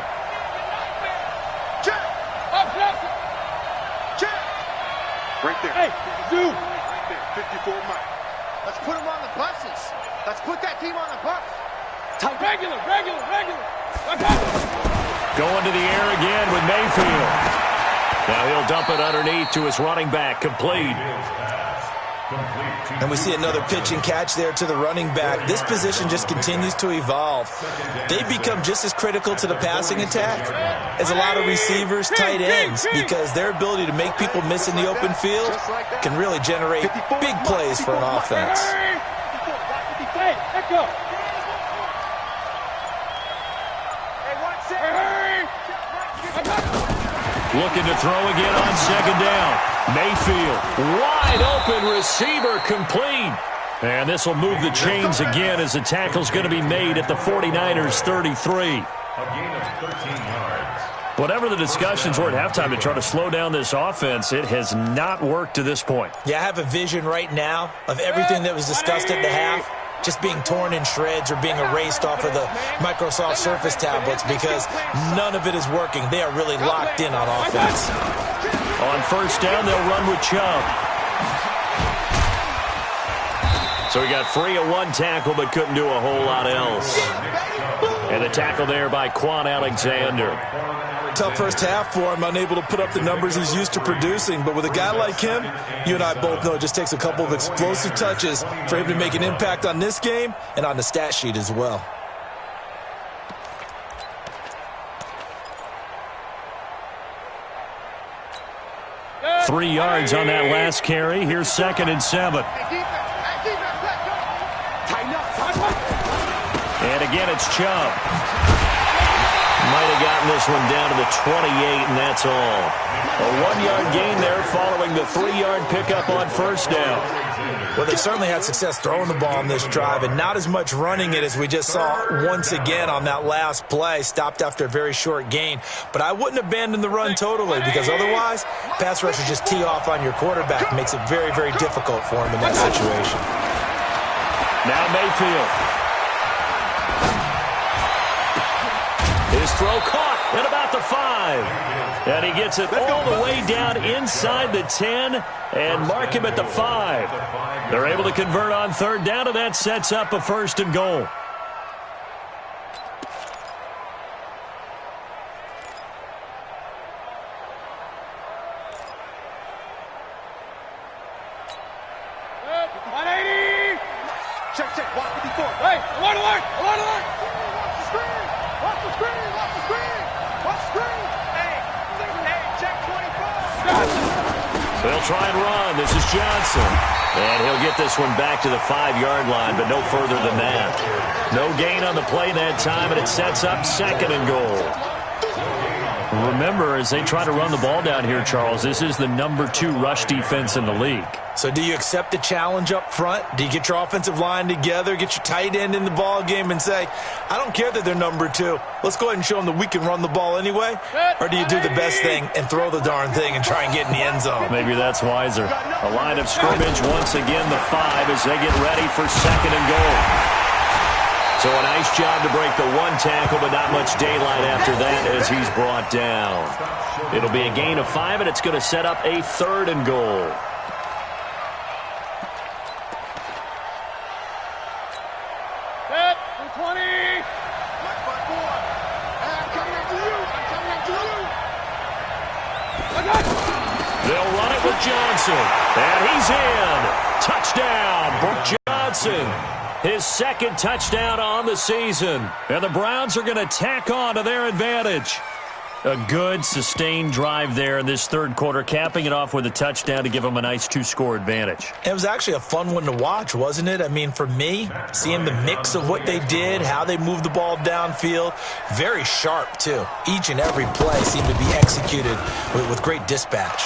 Right there. Hey, Zoo. Right there, 54 Mike. Let's put him on the buses. Let's put that team on the bus. Regular. Going to the air again with Mayfield. Now he'll dump it underneath to his running back, complete. And we see another pitch and catch there to the running back. This position just continues to evolve. They become just as critical to the passing attack as a lot of receivers, tight ends, because their ability to make people miss in the open field can really generate big plays for an offense. Hey, echo. Looking to throw again on 2nd down. Mayfield, wide open receiver, complete. And this will move the chains again as the tackle's going to be made at the 49ers' 33. A gain of 13 yards. Whatever the discussions were at halftime to try to slow down this offense, it has not worked to this point. Yeah, I have a vision right now of everything that was discussed at the half just being torn in shreds or being erased off of the Microsoft Surface tablets because none of it is working. They are really locked in on offense. On first down, they'll run with Chubb. So he got free of one tackle but couldn't do a whole lot else. And the tackle there by Quan Alexander. Tough first half for him, unable to put up the numbers he's used to producing. But with a guy like him, you and I both know it just takes a couple of explosive touches for him to make an impact on this game and on the stat sheet as well. 3 yards on that last carry. Here's 2nd and 7. And again, it's Chubb. Might have gotten this one down to the 28, and that's all. A 1-yard gain there following the 3-yard pickup on first down. Well, they certainly had success throwing the ball on this drive, and not as much running it as we just saw once again on that last play. Stopped after a very short gain. But I wouldn't abandon the run totally, because otherwise, pass rushers just tee off on your quarterback. It makes it very, very difficult for him in that situation. Now Mayfield. His throw caught at about the 5. And he gets it all the way down inside the 10 and mark him at the 5. They're able to convert on 3rd down, and that sets up a 1st and goal. Check, 154. Hey, alert! Watch the screen! Watch the screen! Hey, check 24. They'll try and run. This is Johnson. And he'll get this one back to the 5-yard line, but no further than that. No gain on the play that time, and it sets up 2nd and goal. Remember, as they try to run the ball down here, Charles, this is the number 2 rush defense in the league. So do you accept the challenge up front? Do you get your offensive line together, get your tight end in the ball game and say, I don't care that they're number 2. Let's go ahead and show them that we can run the ball anyway? Or do you do the best thing and throw the darn thing and try and get in the end zone? Maybe that's wiser. A line of scrimmage once again, the 5, as they get ready for 2nd and goal. So a nice job to break the 1 tackle, but not much daylight after that as he's brought down. It'll be a gain of 5, and it's going to set up a 3rd and goal. Set, 20. They'll run it with Johnson, and he's in. Touchdown, Brooke Johnson. His 2nd touchdown on the season. And the Browns are going to tack on to their advantage. A good, sustained drive there in this 3rd quarter, capping it off with a touchdown to give them a nice 2-score advantage. It was actually a fun one to watch, wasn't it? I mean, for me, seeing the mix of what they did, how they moved the ball downfield, very sharp, too. Each and every play seemed to be executed with great dispatch.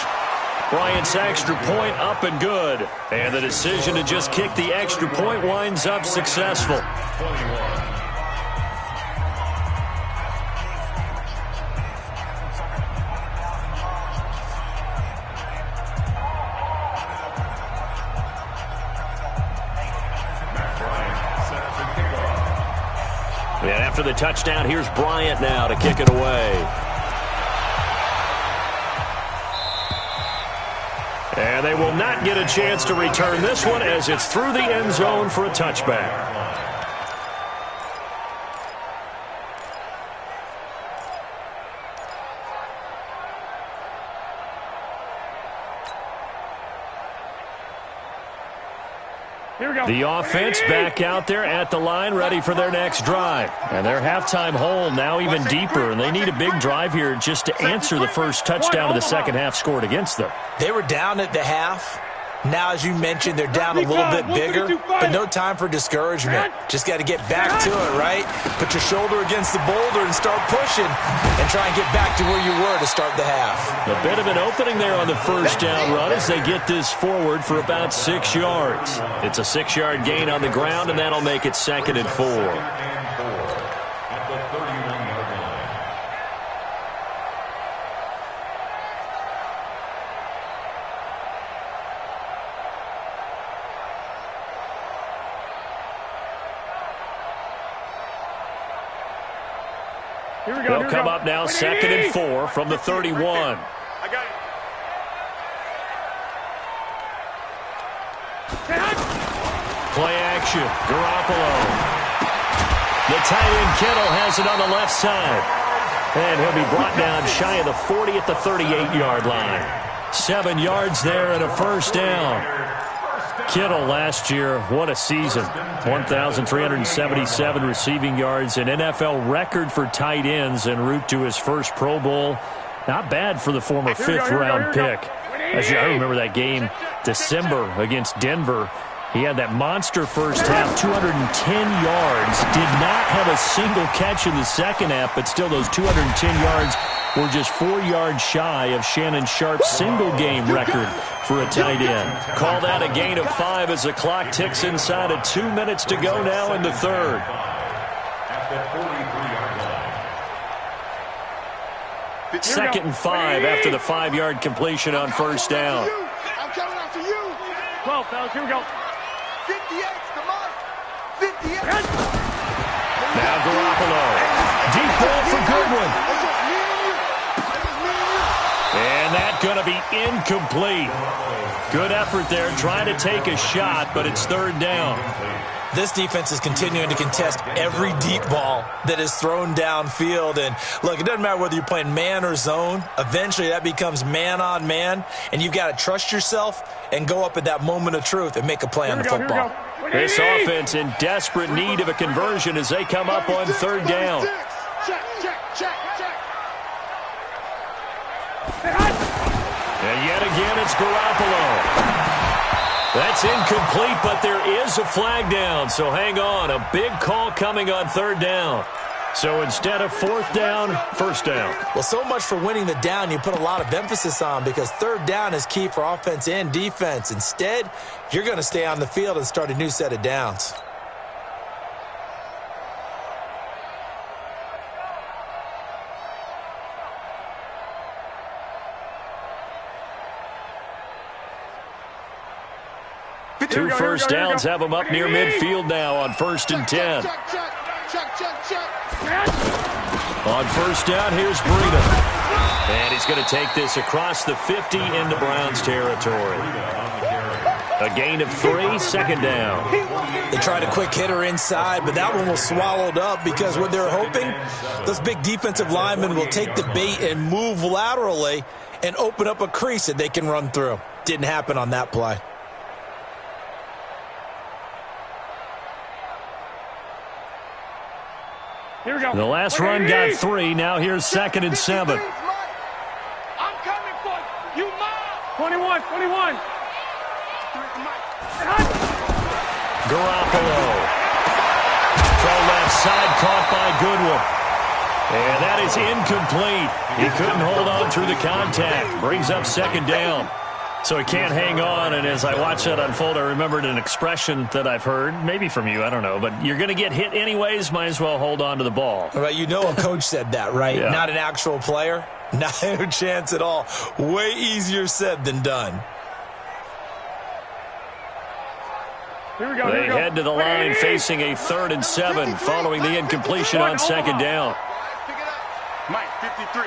Bryant's extra point up and good. And the decision to just kick the extra point winds up successful. And after the touchdown, here's Bryant now to kick it away. And they will not get a chance to return this one as it's through the end zone for a touchback. Here we go. The offense back out there at the line, ready for their next drive. And their halftime hole now even deeper, and they need a big drive here just to answer the first touchdown of the second half scored against them. They were down at the half. Now, as you mentioned, they're down a little bit bigger, but no time for discouragement. Just got to get back to it, right? Put your shoulder against the boulder and start pushing and try and get back to where you were to start the half. A bit of an opening there on the first down run as they get this forward for about 6 yards. It's a 6-yard gain on the ground, and that'll make it 2nd and 4. They'll come up now 2nd and 4 from the 31. I got it. Play action. Garoppolo. The tight end Kittle has it on the left side. And he'll be brought down shy of the 40 at the 38-yard line. 7 yards there and a first down. Kittle last year, what a season. 1,377 receiving yards, an NFL record for tight ends en route to his first Pro Bowl. Not bad for the former 5th-round pick. I remember that game, December against Denver. He had that monster first half, 210 yards. Did not have a single catch in the second half, but still those 210 yards were just 4 yards shy of Shannon Sharpe's single-game record for a tight end. Call that a gain of 5 as the clock ticks inside of 2 minutes to go now in the third. At the 43-yard line. 2nd and 5 after the 5-yard completion on first down. I'm coming after you. 12, fellas, here we go. 58, come on. 58. Now Garoppolo. Deep ball for Goodwin. And that's going to be incomplete. Good effort there, trying to take a shot, but it's third down. This defense is continuing to contest every deep ball that is thrown downfield. And, look, it doesn't matter whether you're playing man or zone. Eventually that becomes man on man, and you've got to trust yourself and go up at that moment of truth and make a play on the football. This offense in desperate need of a conversion as they come up on third down. Check, check, check, check. And yet again, it's Garoppolo. That's incomplete, but there is a flag down, so hang on. A big call coming on third down. So instead of fourth down, first down. Well, so much for winning the down you put a lot of emphasis on, because third down is key for offense and defense. Instead, you're going to stay on the field and start a new set of downs. Two first downs have them up near midfield now on 1st and 10. On first down, here's Breida. And he's going to take this across the 50 into Browns territory. A gain of 3, 2nd down. They tried a quick hitter inside, but that one was swallowed up because what they're hoping, those big defensive linemen will take the bait and move laterally and open up a crease that they can run through. Didn't happen on that play. Here we go. The last run got 3. Now here's 2nd and 7. I'm coming for you, Mom. 21, 21. Garoppolo. Throw left side, caught by Goodwin. And that is incomplete. He couldn't hold on through the contact. Brings up 2nd down. So he can't hang on, and as I watched that unfold, I remembered an expression that I've heard, maybe from you, I don't know, but you're going to get hit anyways, might as well hold on to the ball. Right, you know a coach said that, right? Yeah. Not an actual player. Not a chance at all. Way easier said than done. Here we go. They head to the line facing a 3rd and 7 following the incompletion on 2nd down. Pick it up. Mike, 53.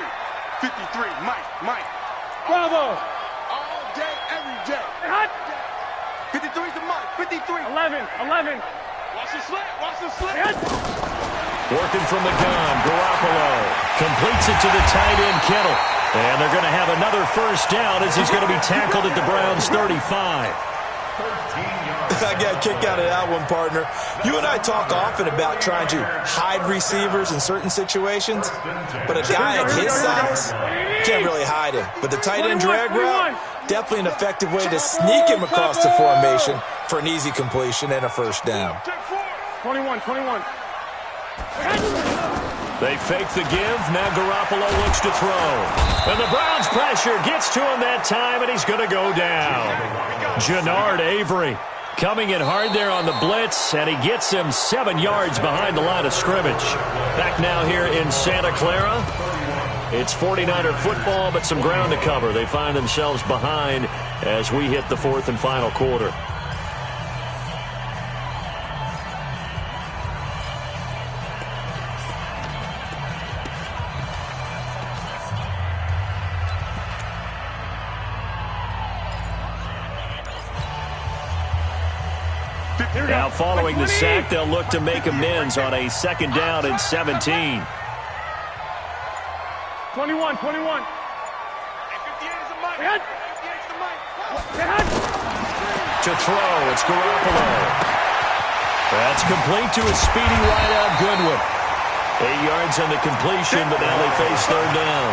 53. Mike. Bravo. All day, every day. 53's the Mike. 53. 11. Watch the slant. Working from the gun, Garoppolo completes it to the tight end, Kittle. And they're going to have another first down as he's going to be tackled at the Browns' 35. I got a kick out of that one, partner. You and I talk often about trying to hide receivers in certain situations, but a guy of his size can't really hide him. But the tight end drag route, definitely an effective way to sneak him across the formation for an easy completion and a first down. 21. They fake the give. Now Garoppolo looks to throw. And the Browns pressure gets to him that time, and he's going to go down. Jannard Avery coming in hard there on the blitz, and he gets him 7 yards behind the line of scrimmage. Back now here in Santa Clara. It's 49er football, but some ground to cover. They find themselves behind as we hit the 4th and final quarter. Now following the sack, they'll look to make amends on a 2nd down and 17. 21. 58 is the Mike. To throw, it's Garoppolo. That's complete to a speedy wideout Goodwin. 8 yards on the completion, but now they face third down.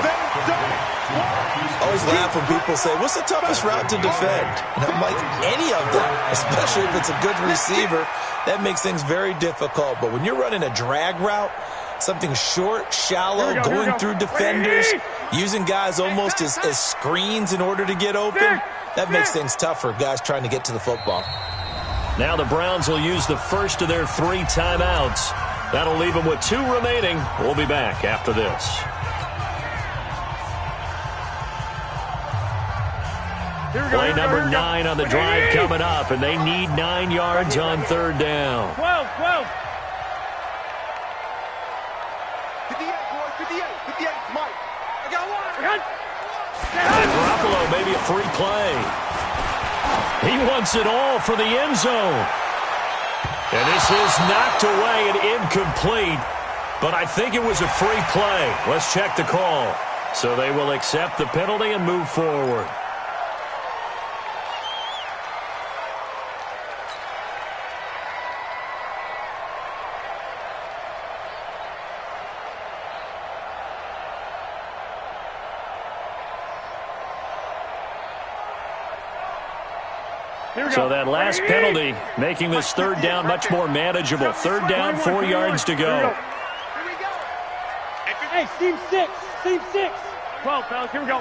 I always laugh when people say, what's the toughest route to defend? And I'm like, any of them, especially if it's a good receiver. That makes things very difficult. But when you're running a drag route, something short, shallow, going through defenders, using guys almost as screens in order to get open, that makes things tough for guys trying to get to the football. Now the Browns will use the first of their 3 timeouts. That'll leave them with 2 remaining. We'll be back after this. Play number 9 on the drive coming up, and they need 9 yards on third down. 12. 58, boys, 58, Mike. I got one. Garoppolo, maybe a free play. He wants it all for the end zone. And this is knocked away and incomplete, but I think it was a free play. Let's check the call. So they will accept the penalty and move forward. So that last penalty making this third down much more manageable. Third down, 4 yards to go. Hey, seam 6. 12, fellas, here we go.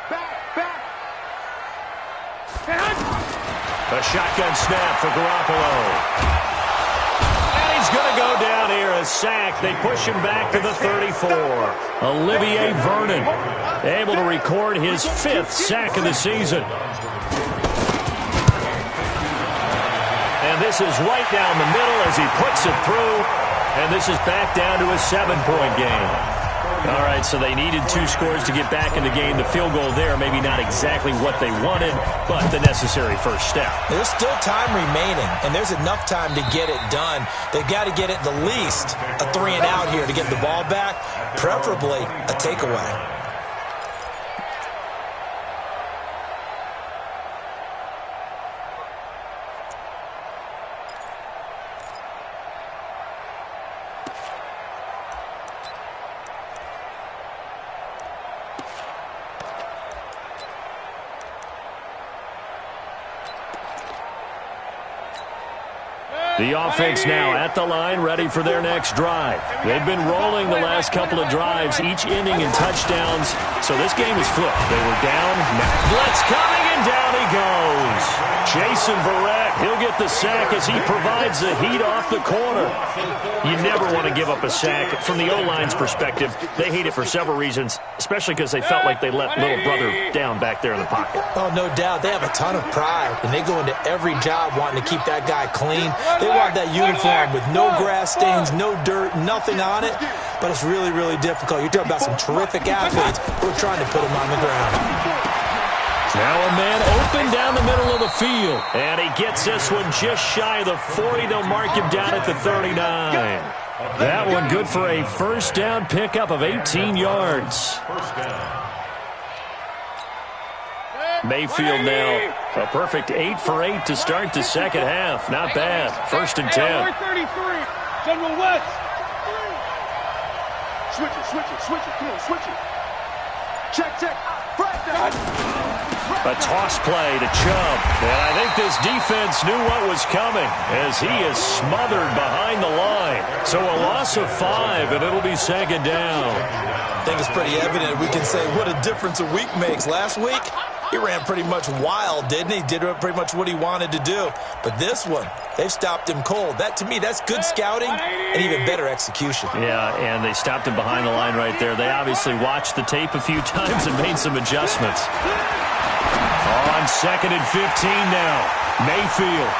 Back. A shotgun snap for Garoppolo. And he's going to go down here, a sack. They push him back to the 34. Olivier Vernon able to record his 5th sack of the season. And this is right down the middle as he puts it through. And this is back down to a 7-point game. All right, so they needed 2 scores to get back in the game. The field goal there, maybe not exactly what they wanted, but the necessary first step. There's still time remaining, and there's enough time to get it done. They've got to get at the least a 3 and out here to get the ball back, preferably a takeaway. The offense now at the line, ready for their next drive. They've been rolling the last couple of drives, each ending in touchdowns. So this game is flipped. They were down. Blitz coming, and down he goes. Jason Verrett, he'll get the sack as he provides the heat off the corner. You never want to give up a sack. From the O-line's perspective, they hate it for several reasons, especially because they felt like they let little brother down back there in the pocket. Oh, no doubt. They have a ton of pride, and they go into every job wanting to keep that guy clean. They want that uniform with no grass stains, no dirt, nothing on it, but it's really, really difficult. You're talking about some terrific athletes who are trying to put him on the ground. Now a man open down the middle of the field, and he gets this one just shy of the 40. They'll mark him down at the 39. That one good for a first down pickup of 18 yards. Mayfield now a perfect 8 for 8 to start the second half. Not bad. 1st and 10. 33. General West. Switch it. Come on, switch it. Check. A toss play to Chubb. And I think this defense knew what was coming as he is smothered behind the line. So a loss of 5, and it'll be second down. I think it's pretty evident. We can say what a difference a week makes. Last week, he ran pretty much wild, didn't he? Did pretty much what he wanted to do. But this one, they've stopped him cold. That, to me, that's good scouting and even better execution. Yeah, and they stopped him behind the line right there. They obviously watched the tape a few times and made some adjustments. On 2nd and 15 now. Mayfield.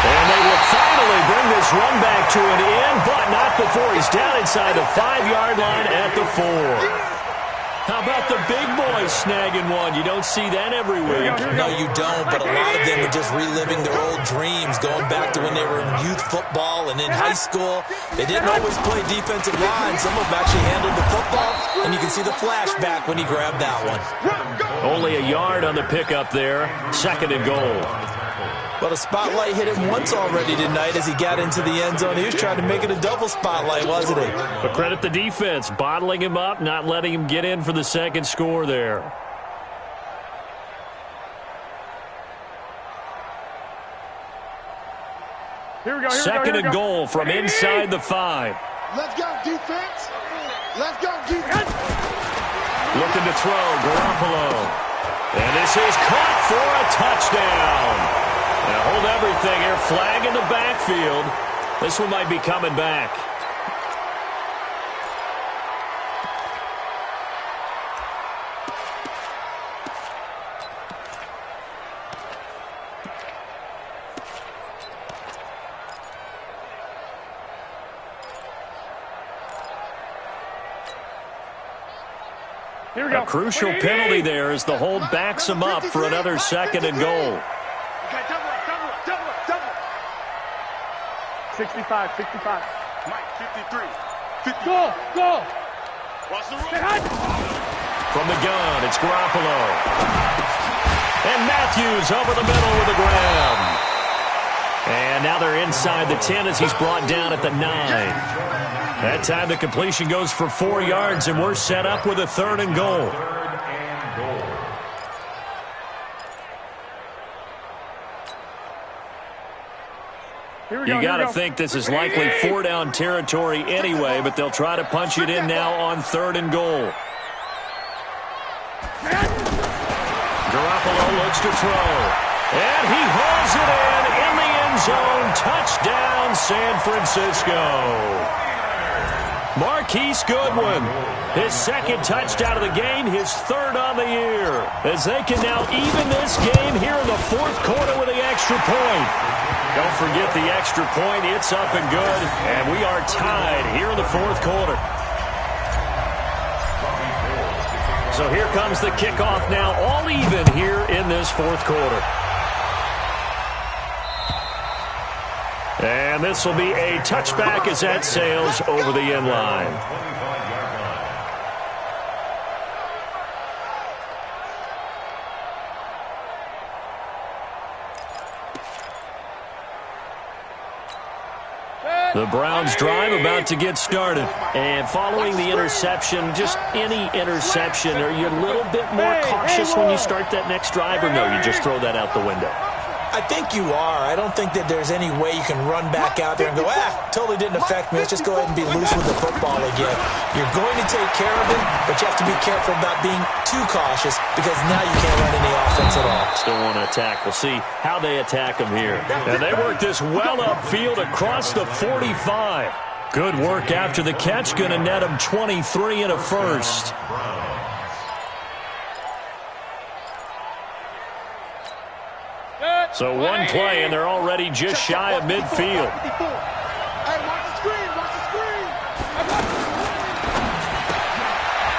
And they will finally bring this run back to an end, but not before he's down inside the 5-yard line at the 4. How about the big boys snagging one? You don't see that every week. No, you don't, but a lot of them are just reliving their old dreams, going back to when they were in youth football and in high school. They didn't always play defensive line. Some of them actually handled the football, and you can see the flashback when he grabbed that one. Only a yard on the pickup there. 2nd and goal. Well, the spotlight hit him once already tonight as he got into the end zone. He was trying to make it a double spotlight, wasn't he? But credit the defense, bottling him up, not letting him get in for the second score there. Second and goal from inside the 5. Let's go, defense. Let's go, defense. Looking to throw, Garoppolo. And this is caught for a touchdown. Now hold everything here. Flag in the backfield. This one might be coming back. A crucial penalty there as the hold backs him up for another second and goal. Okay, double up. 65. Mike, 53. 50. Go. Watch the run. From the gun, it's Garoppolo. And Matthews over the middle with a grab. And now they're inside the 10 as he's brought down at the 9. That time the completion goes for 4 yards, and we're set up with a 3rd and goal. You got to think this is likely 4-down territory anyway, but they'll try to punch it in now on 3rd and goal. Garoppolo looks to throw. And he hauls it in the end zone. Touchdown, San Francisco. Marquise Goodwin, his 2nd touchdown of the game, his 3rd on the year, as they can now even this game here in the 4th quarter with the extra point. Don't forget the extra point. It's up and good, and we are tied here in the 4th quarter. So here comes the kickoff now, all even here in this 4th quarter. And this will be a touchback as that sails over the end line. The Browns drive about to get started. And following the interception, just any interception, are you a little bit more cautious when you start that next drive, or no, you just throw that out the window? I think you are. I don't think that there's any way you can run back out there and go, totally didn't affect me. Let's just go ahead and be loose with the football again. You're going to take care of it, but you have to be careful about being too cautious because now you can't run any offense at all. Still want to attack. We'll see how they attack them here. And they work this well upfield across the 45. Good work after the catch. Going to net them 23 and a first. So one play, and they're already just shy of midfield.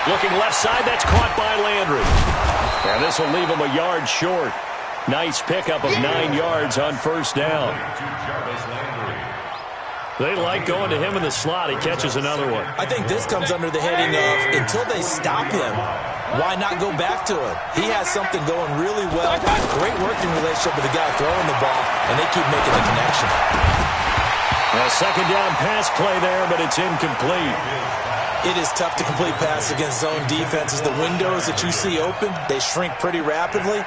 Looking left side, that's caught by Landry. And this will leave him a yard short. Nice pickup of 9 yards on 1st down. They like going to him in the slot. He catches another one. I think this comes under the heading of until they stop him, why not go back to him? He has something going really well. Great working relationship with the guy throwing the ball, and they keep making the connection. A 2nd down pass play there, but it's incomplete. It is tough to complete passes against zone defenses. The windows that you see open, they shrink pretty rapidly.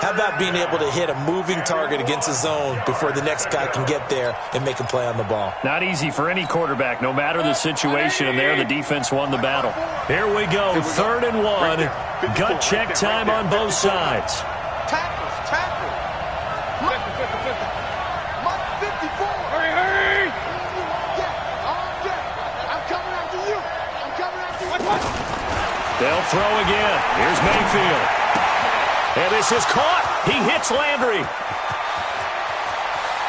How about being able to hit a moving target against a zone before the next guy can get there and make a play on the ball? Not easy for any quarterback, no matter the situation, and there the defense won the battle. Here we go, 3rd and 1. Gut check time on both sides. Tackle. Mark 54. Hurry. I'm coming after you. They'll throw again. Here's Mayfield. And this is caught. He hits Landry.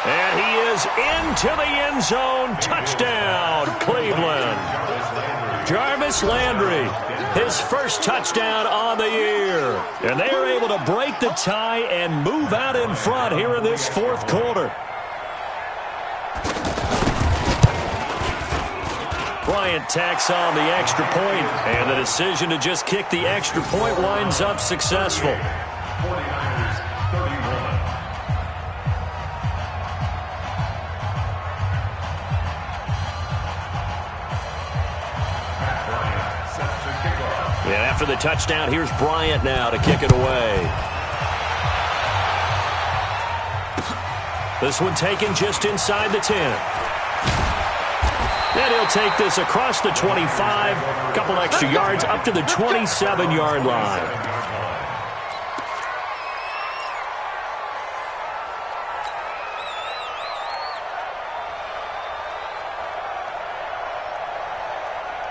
And he is into the end zone. Touchdown, Cleveland. Jarvis Landry, his 1st touchdown on the year. And they are able to break the tie and move out in front here in this 4th quarter. Bryant tacks on the extra point, and the decision to just kick the extra point winds up successful. After the touchdown, here's Bryant now to kick it away. This one taken just inside the 10. And he'll take this across the 25. A couple extra yards up to the 27-yard line.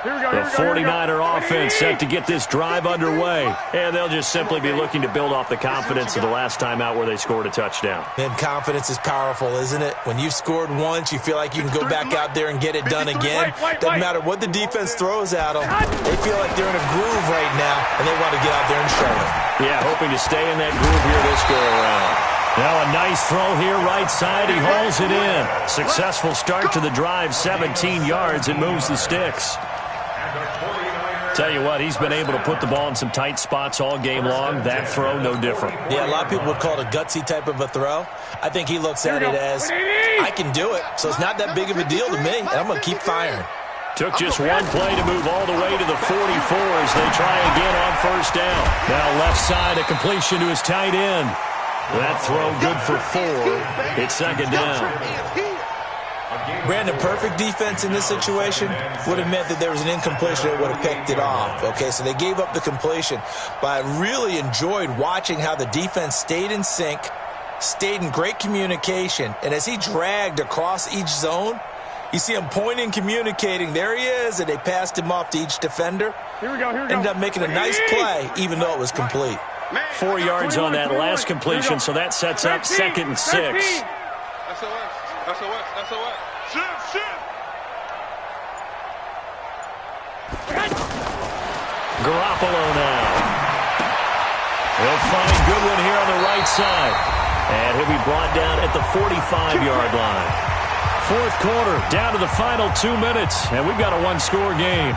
The 49er offense set to get this drive underway. And they'll just simply be looking to build off the confidence of the last time out where they scored a touchdown. And confidence is powerful, isn't it? When you've scored once, you feel like you can go back out there and get it done again. Doesn't matter what the defense throws at them. They feel like they're in a groove right now, and they want to get out there and show it. Yeah, hoping to stay in that groove here this go-around. Now a nice throw here, right side. He hauls it in. Successful start to the drive, 17 yards. It moves the sticks. Tell you what, he's been able to put the ball in some tight spots all game long. That throw, no different. Yeah, a lot of people would call it a gutsy type of a throw. I think he looks at it as, I can do it, so it's not that big of a deal to me, and I'm going to keep firing. Took just one play to move all the way to the 44 as they try again on first down. Now left side, a completion to his tight end. That throw good for 4. It's second down. Brandon, perfect defense in this situation would have meant that there was an incompletion that would have picked it off. Okay, so they gave up the completion. But I really enjoyed watching how the defense stayed in sync, stayed in great communication. And as he dragged across each zone, you see him pointing, communicating. There he is, and they passed him off to each defender. Here we go. Ended up making a nice play, even though it was complete. 4 yards on that last completion, so that sets up 2nd and 6. SOS. Shift. Garoppolo now. He'll find Goodwin here on the right side. And he'll be brought down at the 45-yard line. Fourth quarter, down to the final 2 minutes, and we've got a one-score game.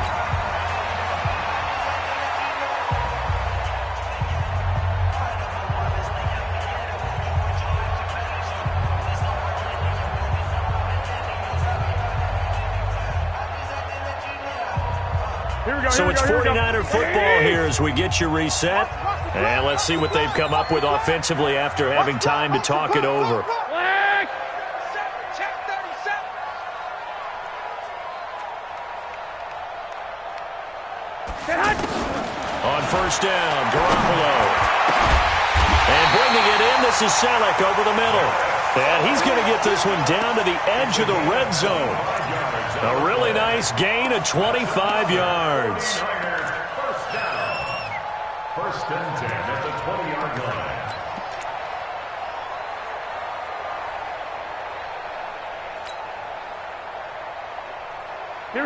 So it's 49er football here as we get you reset. And let's see what they've come up with offensively after having time to talk it over. On first down, Garoppolo. And bringing it in, this is Selleck over the middle. And he's going to get this one down to the edge of the red zone. A really nice gain of 25 yards. First down. 1st and 10 at the 20-yard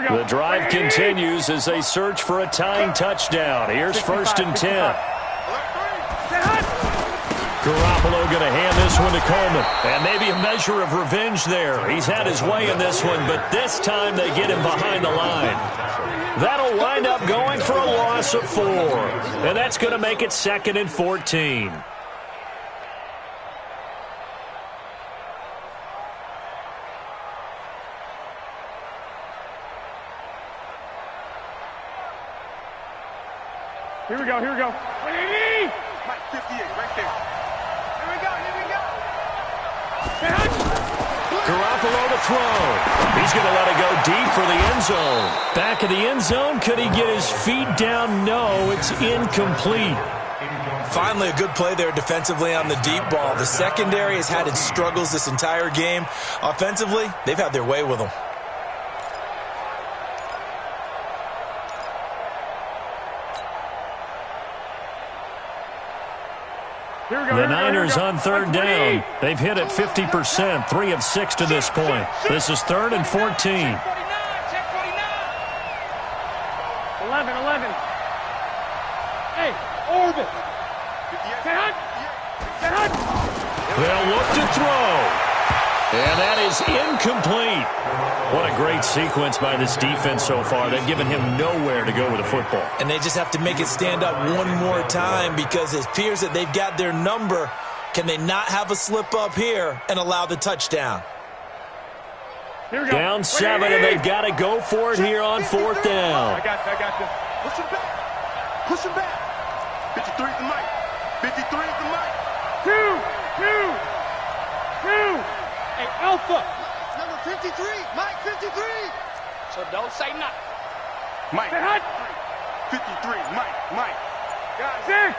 line. The drive continues as they search for a tying touchdown. Here's 1st and 10. Garoppolo going to hand this one to Coleman. And maybe a measure of revenge there. He's had his way in this one, but this time they get him behind the line. That'll wind up going for a loss of 4. And that's going to make it 2nd and 14. Here we go. 58, right there. Here we go. Garoppolo to throw. He's going to let it go deep for the end zone. Back of the end zone. Could he get his feet down? No, it's incomplete. Finally, a good play there defensively on the deep ball. The secondary has had its struggles this entire game. Offensively, they've had their way with them. The Niners on third down. They've hit it 50%, 3 of 6 to this point. This is 3rd and 14. 11. Hey, orbit. They'll look to throw. And that is incomplete. What a great sequence by this defense so far. They've given him nowhere to go with the football. And they just have to make it stand up one more time because it appears that they've got their number. Can they not have a slip up here and allow the touchdown? Here we go. Down 7, and they've got to go for it here on 4th down. I got this. Push it back. Push him back. 53 is the mic. 53 is the mic. Two. Hey, Alpha. Number 53. Mike 53. So don't say nothing. Mike. Say hot. 53. Mike. Guys. Six.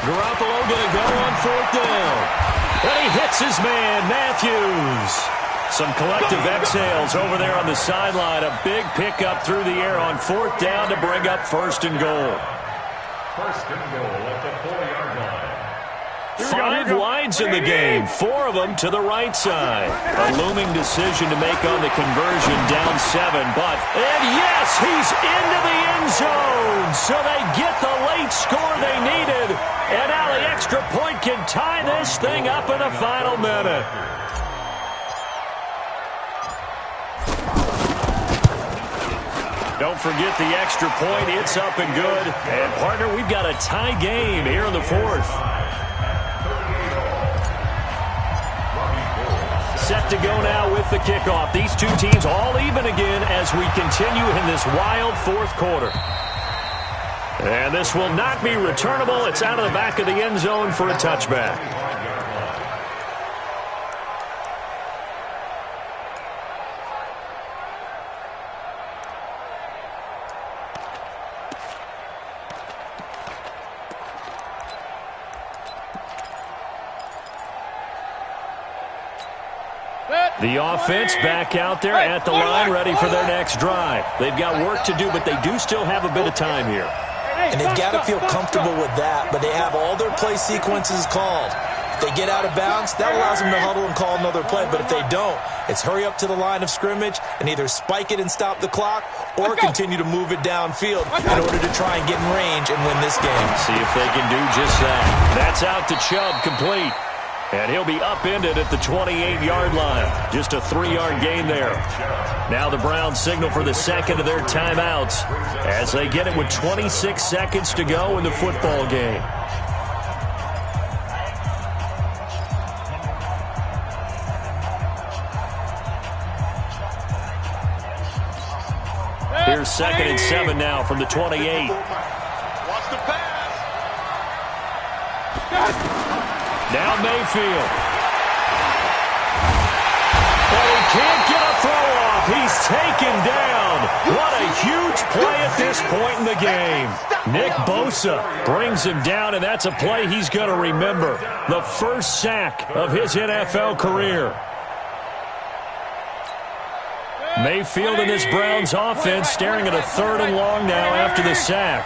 Garoppolo going to go on 4th down. And he hits his man, Matthews. Some collective exhales over there on the sideline. A big pickup through the air on 4th down to bring up 1st and goal. 1st and goal at the 40-yard line. 5 wides in the game, 4 of them to the right side. A looming decision to make on the conversion, down 7. And yes, he's into the end zone. So they get the late score they needed. And now the extra point can tie this thing up in the final minute. Don't forget the extra point. It's up and good. And, partner, we've got a tie game here in the 4th. Set to go now with the kickoff. These two teams all even again as we continue in this wild 4th quarter. And this will not be returnable. It's out of the back of the end zone for a touchback. The offense back out there at the line, ready for their next drive. They've got work to do, but they do still have a bit of time here. And they've got to feel comfortable with that, but they have all their play sequences called. If they get out of bounds, that allows them to huddle and call another play. But if they don't, it's hurry up to the line of scrimmage and either spike it and stop the clock or continue to move it downfield in order to try and get in range and win this game. See if they can do just that. That's out to Chubb, complete. And he'll be upended at the 28-yard line. Just a 3-yard gain there. Now the Browns signal for the second of their timeouts as they get it with 26 seconds to go in the football game. Here's 2nd and 7 now from the 28. Watch the pass. Now Mayfield. But he can't get a throw off. He's taken down. What a huge play at this point in the game. Nick Bosa brings him down, and that's a play he's going to remember. The first sack of his NFL career. Mayfield and this Browns offense staring at a 3rd and long now after the sack.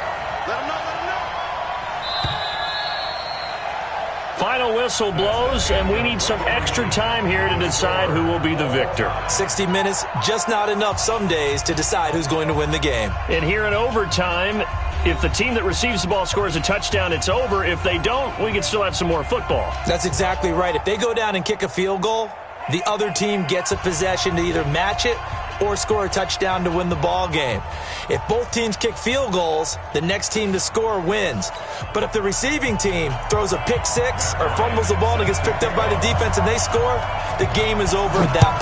Final whistle blows, and we need some extra time here to decide who will be the victor. 60 minutes, just not enough some days to decide who's going to win the game. And here in overtime, if the team that receives the ball scores a touchdown, it's over. If they don't, we can still have some more football. That's exactly right. If they go down and kick a field goal, the other team gets a possession to either match it or score a touchdown to win the ball game. If both teams kick field goals, the next team to score wins. But if the receiving team throws a pick six or fumbles the ball and it gets picked up by the defense and they score, the game is over at that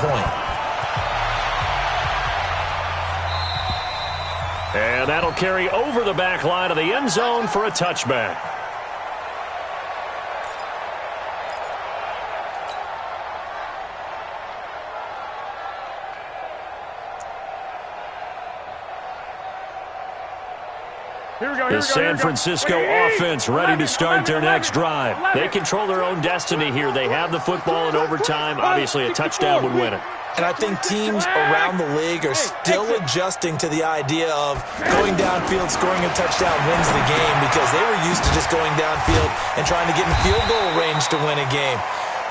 point. And that'll carry over the back line of the end zone for a touchback. The San Francisco offense ready to start their next drive. They control their own destiny here. They have the football in overtime. Obviously, a touchdown would win it. And I think teams around the league are still adjusting to the idea of going downfield, scoring a touchdown wins the game, because they were used to just going downfield and trying to get in field goal range to win a game.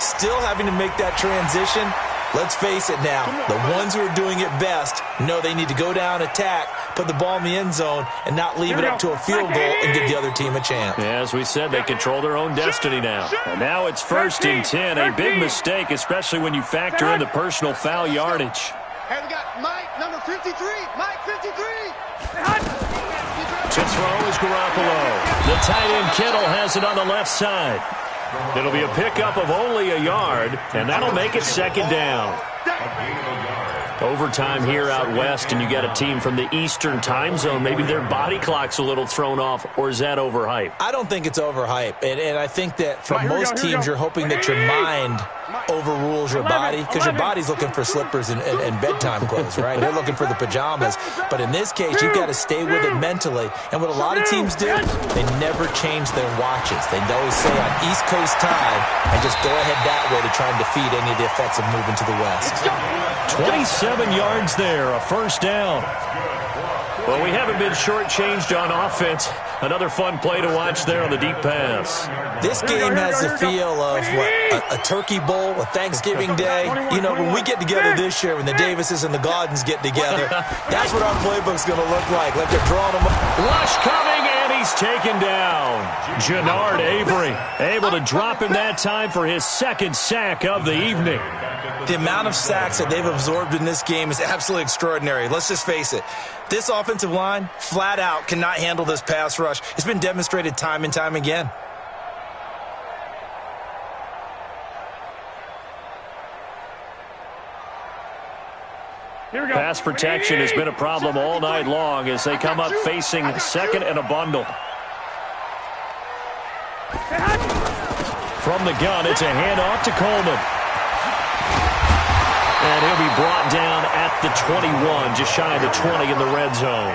Still having to make that transition. Let's face it now, the ones who are doing it best know they need to go down, attack, put the ball in the end zone, and not leave it up to a field goal and give the other team a chance. Yeah, as we said, they control their own destiny now. And now it's 1st and 10, a big mistake, especially when you factor in the personal foul yardage. Hey, we got Mike, number 53. Mike, 53. To throw is Garoppolo. The tight end Kittle has it on the left side. It'll be a pickup of only a yard, and that'll make it 2nd down. Overtime here out west, and you got a team from the Eastern time zone. Maybe their body clock's a little thrown off, or is that overhyped? I don't think it's overhyped, and I think that for most teams, you're hoping that your mind overrules your body, because your body's looking for slippers and bedtime clothes, right? They're looking for the pajamas. But in this case, you've got to stay with it mentally. And what a lot of teams do, they never change their watches. They always say on East Coast time, and just go ahead that way to try and defeat any of the effects of moving to the west. 27 yards there, a first down. Well, we haven't been shortchanged on offense. Another fun play to watch there on the deep pass. This game has the feel of what, a turkey bowl, a Thanksgiving day. You know, when we get together this year, when the Davises and the Gaudens get together, that's what our playbook's going to look like. Like they're drawing them up. Rush coming, and he's taken down. Jannard Avery able to drop him that time for his second sack of the evening. The amount of sacks that they've absorbed in this game is absolutely extraordinary. Let's just face it. This offensive line, flat out, cannot handle this pass rush. It's been demonstrated time and time again. Pass protection has been a problem all night long as they come up facing second and a bundle. From the gun, it's a handoff to Coleman. And he'll be brought down at the 21, just shy of the 20 in the red zone.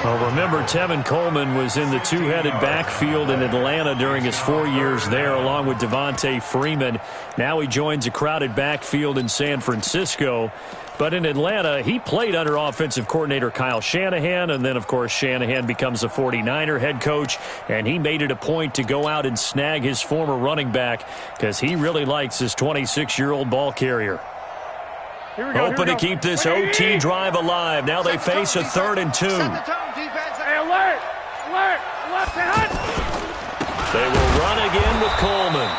Well, remember, Tevin Coleman was in the two-headed backfield in Atlanta during his 4 years there, along with Devontae Freeman. Now he joins a crowded backfield in San Francisco. But in Atlanta, he played under offensive coordinator Kyle Shanahan, and then, of course, Shanahan becomes a 49er head coach, and he made it a point to go out and snag his former running back because he really likes his 26-year-old ball carrier. Hoping to keep this OT drive alive. Now they face a 3rd and 2. Hey, alert! Alert! Alert! They will run again with Coleman.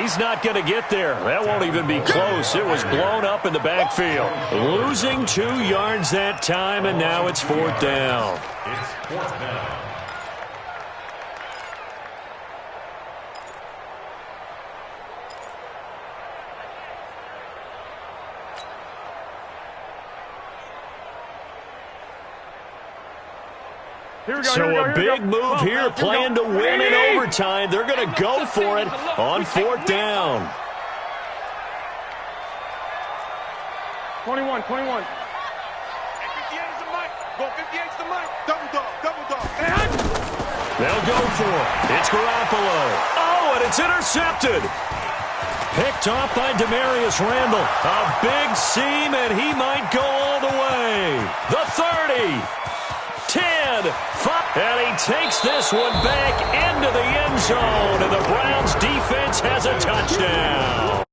He's not going to get there. That won't even be close. It was blown up in the backfield. Losing 2 yards that time, and now it's 4th down. It's 4th down. So a big move here, playing to win in overtime. They're going to go for it on 4th down. 21. 58 is the mic. Go 58 is the mic. Double dog. Double dog. They'll go for it. It's Garoppolo. Oh, and it's intercepted. Picked off by Demarius Randall. A big seam, and he might go all the way. The 30. 10, 5, and he takes this one back into the end zone, and the Browns defense has a touchdown.